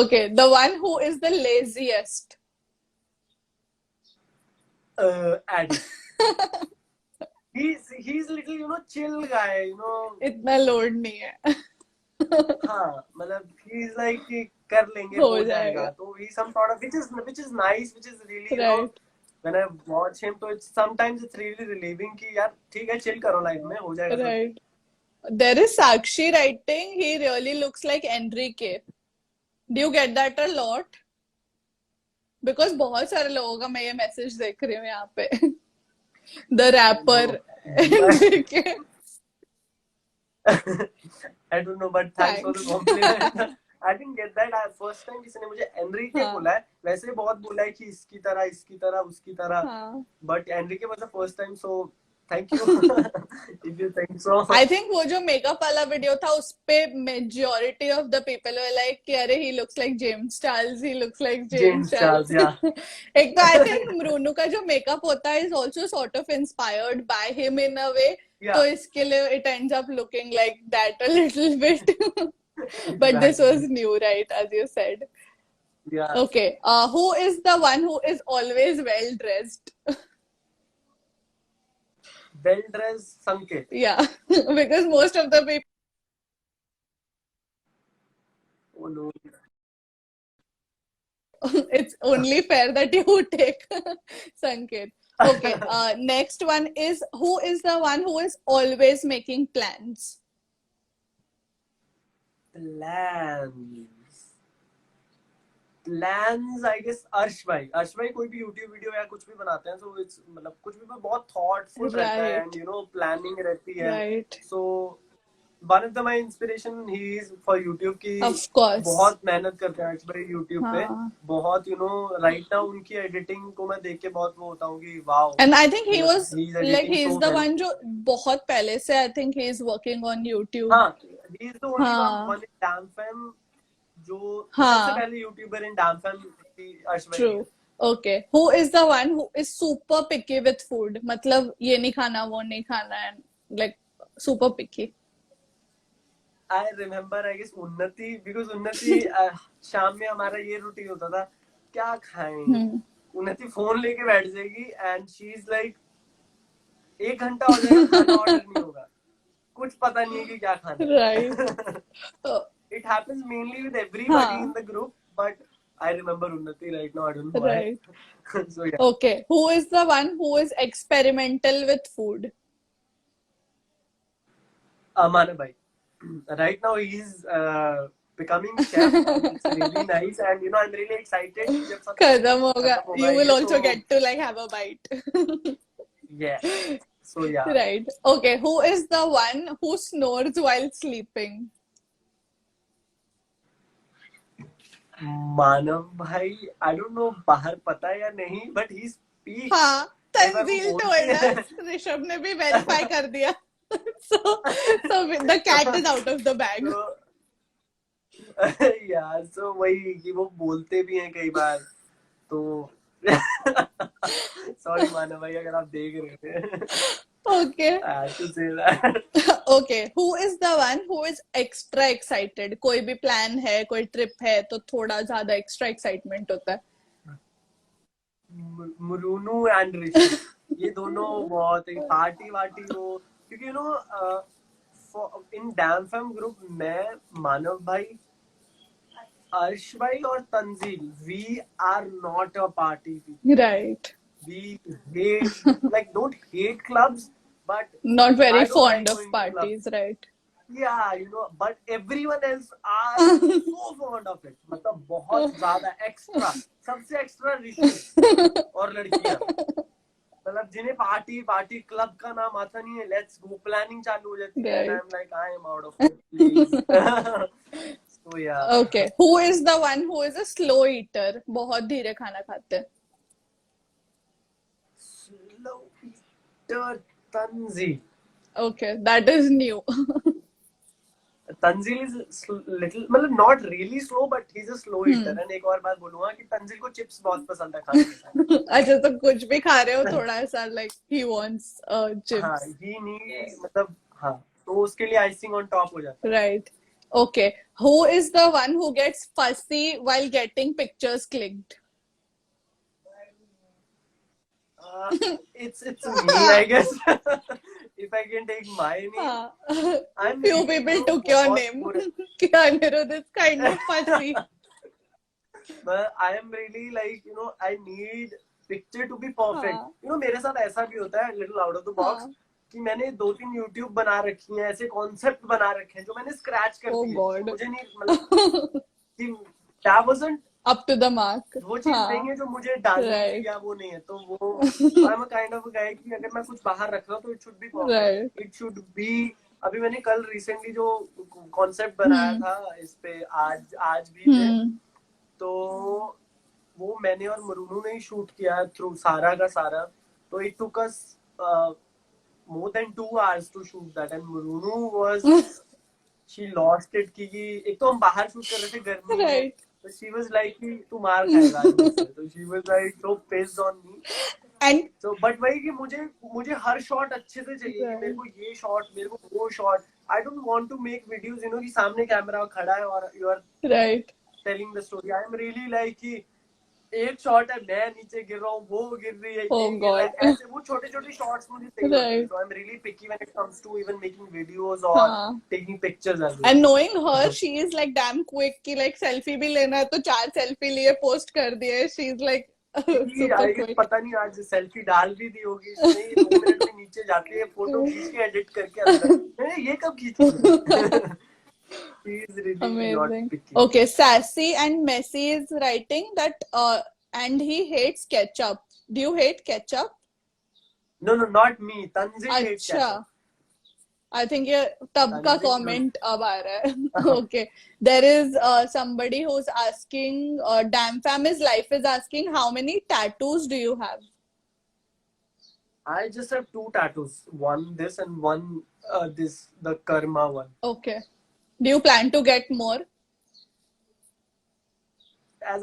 Okay, the one who is the laziest. Adi. He's little chill guy, इतना लोड नहीं है. हाँ, मतलब he's like कि कर लेंगे, हो हो जाएगा. जाएगा. तो he some sort of, which is nice, which is really Right. when I watch him, तो sometimes it's really relieving कि यार ठीक है, chill करो लाइफ में, हो जाएगा. Right. There is Sakshi writing, he really looks like Enrique. Do you get that a lot? Because बहुत सारे लोगों का मैं ये मैसेज देख रही हूँ यहाँ पे. The rapper Enrique. I don't know, but thanks for the compliment. I didn't get that. First time किसी ने मुझे Enrique हाँ. बोला है. वैसे बहुत बोला है कि इसकी तरह, उसकी तरह. हाँ. But Enrique was the first time, so thank you if you think so. I think वो जो मेकअप वाला वीडियो था उस पे majority of the people were like कि अरे he looks like James Charles, he looks like James James Charles, या. Charles. एक तो आई थिंक मृनु का जो मेकअप होता है is also sort of inspired by him in a way. तो इसके लिए it ends up looking like that a little bit. But this was new, right, as you said. Yeah. Okay, who is the one who is always well dressed? Well dressed Sanket. Yeah, because most of the people. Oh no. It's only fair that you take Sanket. Okay, next one is who is the one who is always making plans? Plans I guess अर्श भाई कोई भी YouTube video या कुछ भी बनाते हैं, so it's मतलब कुछ भी बहुत thoughtful रहता है, Right. and you know planning रहती है. Right. So one of the my inspiration he is for YouTube की. Of course. बहुत मेहनत करते हैं अर्श भाई YouTube पे. हाँ. बहुत you know right now उनकी editing को मैं देख के बहुत वो होता हूँ कि wow. And I think he was He's like editing he's so the well. one जो बहुत पहले से I think he is working on YouTube. हाँ, he is the only हाँ. one in Damn Fam जो हाँ. सबसे पहले यूट्यूबर इन डैम फैम अर्श भाई. True. Okay. Who is the one who is super picky with food? मतलब ये नहीं खाना, वो नहीं खाना, and like super picky. I remember I guess उन्नति, because उन्नति शाम में हमारा ये रूटीन होता था क्या खाएं. उन्नति फोन लेके बैठ जाएगी and she is like 1 घंटा हो जाएगा खाना ऑर्डर नहीं होगा, कुछ पता नहीं है कि क्या खाना है. Right. It happens mainly with everybody हाँ. in the group, but I remember Unnati right now. I don't know why. Right. So yeah. Okay. Who is the one who is experimental with food? Manav bhai. Right now he's becoming chef. And it's really nice, and you know I'm really excited. जब सब खत्म होगा. खत्म You will ये also तो- get to like have a bite. Yeah. So yeah. Right. Okay. Who is the one who snores while sleeping? मानव भाई, I don't know बाहर पता है या नहीं, but he speaks. हाँ. तंजील बोलते told हैं. us. ऋषभ ने भी verify कर दिया. So the cat is out of the bag. यार so वही कि वो बोलते भी हैं कई बार, तो सॉरी मानव भाई अगर आप देख रहे थे. Okay. I had to say that. Okay. Who is the one who is extra excited? कोई भी plan है, कोई trip है, तो थोड़ा ज्यादा extra excitement होता है. मुरुनु एंड ऋषि, ये दोनों बहुत पार्टी वार्टी हो, क्योंकि you know in Dam Fam group मैं, मानव भाई, अर्श भाई और Tanzeel, we are not a party. Right. We hate, like don't hate clubs, but Not very I don't fond like of going to parties, right? yeah, you know, but everyone else are so fond of it. मतलब बहुत ज्यादा extra, सबसे extra ऋषि और लड़कियां, मतलब जिन्हें party club का नाम आता नहीं है, let's go planning चालू हो जाती है, and I'm like I am out of it, please. So yeah. Okay. Who is the one who is a slow eater? बहुत धीरे खाना खाते हैं. Slow eater Tanzil. Okay, that is new. Tanzil is little, मतलब not really slow, but he's a slow eater. And एक और बात बोलूँगा कि तंजिल को चिप्स बहुत पसंद है खाने. अच्छा, तो कुछ भी खा रहे हो थोड़ा ऐसा like he wants chips. हाँ, he needs, मतलब हाँ, तो उसके लिए icing on top हो जाता है. Right. Okay. Who is the one who gets fussy while getting pictures clicked? It's me, I guess. If I can take my name, I'm Few really, people you know, took your बहुत name. बुरा. कि Anirudh is kind of fussy. But I am really like, you know, I need picture to be perfect. हाँ. You know, मेरे साथ ऐसा भी होता है, little out of the box, हाँ. कि मैंने 2-3 YouTube बना रखी हैं, ऐसे कॉन्सेप्ट बना रखे हैं जो मैंने स्क्रैच कर Oh दिए. God. मुझे नहीं, मतलब कि that wasn't Up to the mark. वो चीज हाँ. नहीं है जो मुझे डालनी है Right. या वो नहीं है, तो वो I'm a kind of a guy कि अगर मैं कुछ बाहर रख रहा हूँ तो it should be perfect. Right. It should be. अभी मैंने कल रिसेंटली जो कॉन्सेप्ट बनाया था इस पे, आज भी थे, तो वो मैंने और मरुनु ने ही शूट किया थ्रू सारा का सारा. तो it took us more than 2 hours to shoot that, and Murunu was she lost it कि एक तो हम बाहर शूट कर रहे थे गर्मी में, Right. तो she was like कि तू मार खाएगा आज मुझसे, तो she was like so pissed on me. And So but वही कि मुझे हर शॉट अच्छे से चाहिए कि मेरे को ये शॉट, मेरे को वो shot. I don't want to make videos, कि सामने कैमरा खड़ा है और you are right. telling the story. I am really like कि एक शॉट है मैं नीचे गिर रहा हूँ, वो गिर रही है, Oh ये गिर रहा है, God. ऐसे वो छोटे-छोटे शॉट्स मुझे चाहिए होते हैं. Right. So I'm really picky when it comes to even making videos or हाँ. taking pictures as well. And knowing her, she is like damn quick कि like selfie भी लेना है तो 4 selfie लिए post कर दिए. She's like super quick. पता नहीं आज सेल्फी डाल भी दी होगी इसने, 2 मिनट में नीचे जाती है, फोटो खींच के एडिट करके अंदर, ये कब खींची? She is really not Amazing. picky. Okay, Sassy and Messi is writing that and he hates ketchup. Do you hate ketchup? No, not me. Tanzil hates अच्छा. ketchup. I think ये तब का Tanzil, comment अब आ रहा है. Okay. There is somebody who's asking, Damn Fam is life is asking, how many tattoos do you have? I just have 2 tattoos. One this and one this, the karma one. Okay. Do you plan to get more? As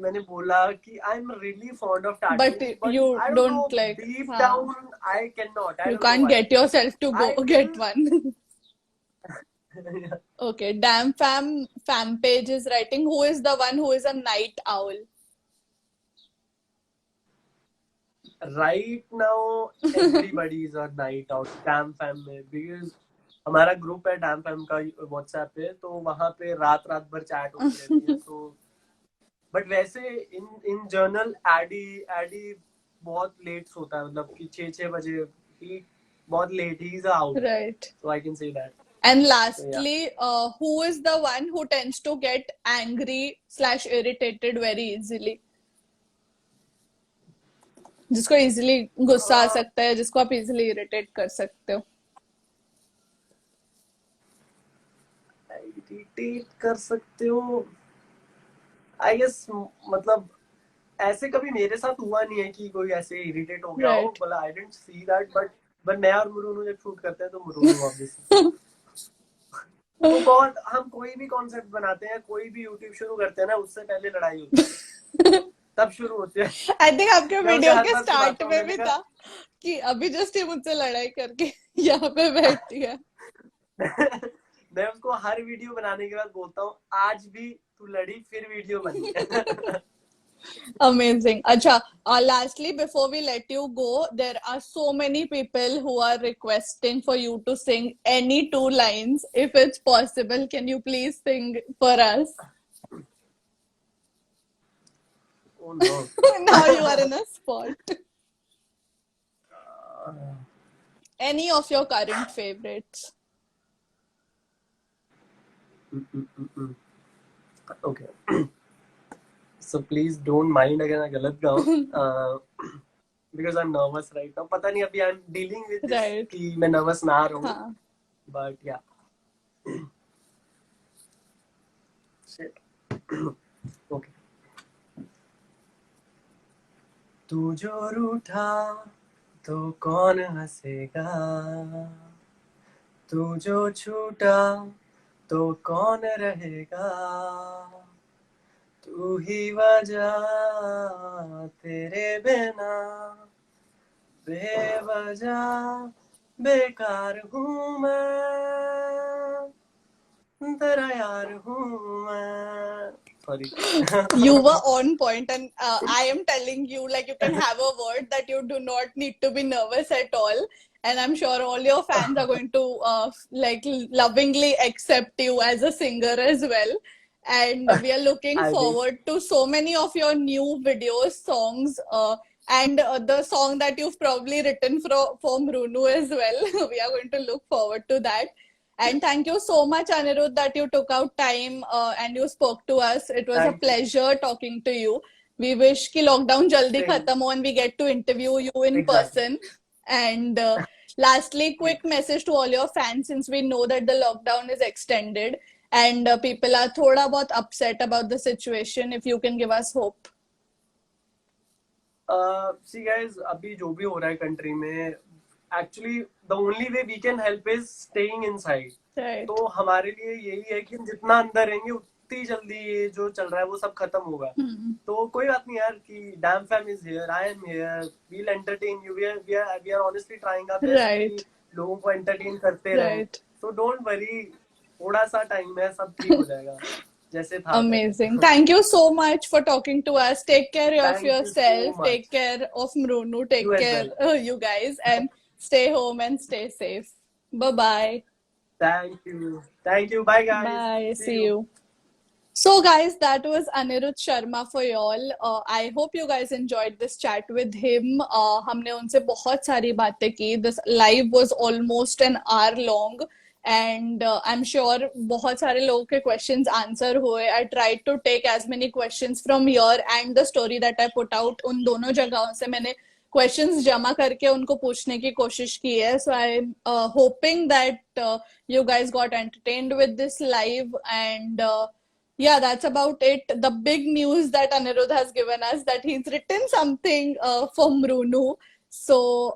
मैंने बोला कि I'm really fond of tattoos, But you I don't know, like, deep हाँ. down I cannot. I You don't know can't why. get yourself to go I get will- one. Okay, Damn Fam page is writing, who is the one who is a night owl? Right now everybody is a night out Damn Fam में, because हमारा group है Damn Fam का WhatsApp पे, तो वहाँ पे रात भर चैट होती रहती है. तो बट वैसे इन जनरल एडी बहुत लेट सोता है, मतलब कि 6 बजे, ही बहुत late, he is out. Right. So I can say that. And lastly, who is the one who tends to get angry/irritated very easily? जिसको easily गुस्सा आ सकता है, जिसको आप easily irritate कर सकते हो. इरिटेट कर सकते हो, आई गेस, मतलब ऐसे कभी मेरे साथ हुआ नहीं है कि कोई ऐसे इरिटेट हो गया हो, Right. मतलब I didn't see that. But मैं और मुरुनु जब शूट करते हैं तो मुरुनु ऑब्वियसली वो बहुत, हम कोई भी कॉन्सेप्ट बनाते हैं, कोई भी यूट्यूब शुरू करते हैं ना, उससे पहले लड़ाई होती है, तब शुरू होती है. I think आपके मैं वीडियो हर के बार स्टार्ट सुनाता हूँ, में मैंने भी कहा- था कि अभी जस्ट ये मुझसे लड़ाई करके यहाँ पे बैठती है. मैं उसको हर वीडियो बनाने के बाद बोलता हूँ, आज भी तू लड़ी, फिर वीडियो बनी. Amazing. Acha, lastly, before we let you go, there are so many people who are requesting for you to sing any 2 lines. If it's possible, can you please sing for us? Oh no. Now you are in a spot. Any of your current favorites. Okay. So please don't mind अगर मैं गलत गाऊं, because I'm nervous right now. पता नहीं, अभी I'm dealing with this Right. कि मैं nervous ना रहूं. हाँ. But yeah. Shit. Okay. तू जो रूठा तो कौन हंसेगा, तू जो छूटा तो कौन रहेगा, तू ही वजह, तेरे बिना बेवजह बेकार हूँ मैं, तेरा यार हूँ मैं. Sorry. You were on point, and I am telling you, like, you can have a word that you do not need to be nervous at all. And I'm sure all your fans are going to like lovingly accept you as a singer as well. And we are looking I will. forward to so many of your new videos, songs, and the song that you've probably written for Mrunu as well. We are going to look forward to that. And thank you so much, Anirudh, that you took out time and you spoke to us. It was a Thank you. pleasure talking to you. We wish ki lockdown jaldi Same. khatam ho and we get to interview you in Exactly. person. And lastly, quick message to all your fans, since we know that the lockdown is extended and people are thoda bahut upset about the situation. If you can give us hope. See guys, अभी जो भी हो रहा है country में, actually the only way we can help is staying inside. Right. तो हमारे लिए यही है कि हम जितना अंदर रहेंगे उतनी जल्दी ये जो चल रहा है वो सब खत्म होगा. तो कोई बात नहीं यार कि Dam Fam is here, I am here, we'll entertain you, we are honestly trying our best Right. कि लोगों को एंटरटेन करते रहें. Right. सो डोंट वरी, थोड़ा सा टाइम है, सब ठीक हो जाएगा जैसे था. Amazing. Thank you so much for talking to us. Take care of Thank you so yourself. much. Take care of Mrunu. Take You as care, well. you guys, and stay home and stay safe. Bye bye. Thank you. Thank you. Bye guys. Bye. See you. So, guys, that was Anirudh Sharma for y'all. I hope you guys enjoyed this chat with him. हमने उनसे बहुत सारी बातें की. This live was almost an hour long. And I'm sure बहुत सारे लोगों के questions answer हुए. I tried to take as many questions from here and the story that I put out. उन दोनों जगहों से मैंने questions जमा करके उनको पूछने की कोशिश की है. So I'm hoping that you guys got entertained with this live. And yeah, that's about it. The big news that Anirudh has given us, that he's written something for Mrunu. So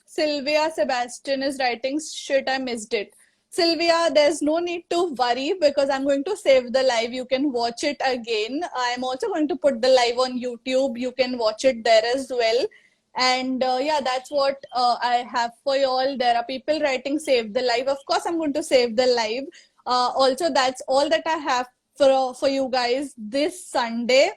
Sylvia Sebastian is writing, shit, I missed it. Sylvia, there's no need to worry because I'm going to save the live. You can watch it again. I'm also going to put the live on YouTube. You can watch it there as well. And yeah, that's what I have for y'all. There are people writing save the live. Of course, I'm going to save the live. Also, that's all that I have for you guys this Sunday.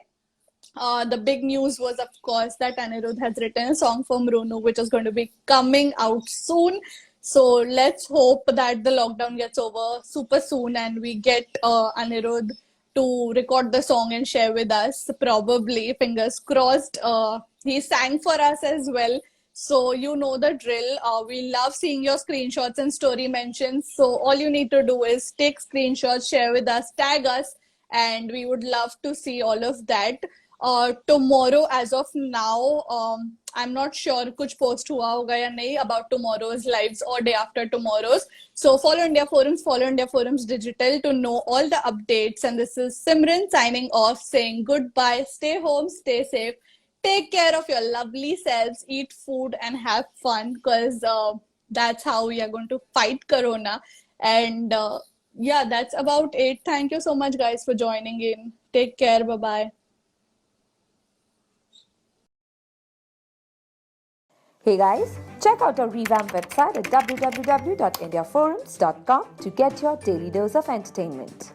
The big news was, of course, that Anirudh has written a song for Mrunu, which is going to be coming out soon. So let's hope that the lockdown gets over super soon and we get Anirudh to record the song and share with us. Probably, fingers crossed. He sang for us as well. So you know the drill. We love seeing your screenshots and story mentions. So all you need to do is take screenshots, share with us, tag us, and we would love to see all of that. Tomorrow, as of now, I'm not sure कुछ post हुआ होगा या नहीं about tomorrow's lives or day after tomorrow's. So follow India Forums Digital to know all the updates. And this is Simran signing off, saying goodbye. Stay home, stay safe. Take care of your lovely selves, eat food and have fun because that's how we are going to fight Corona. And yeah, that's about it. Thank you so much, guys, for joining in. Take care. Bye-bye. Hey guys, check out our revamped website at www.indiaforums.com to get your daily dose of entertainment.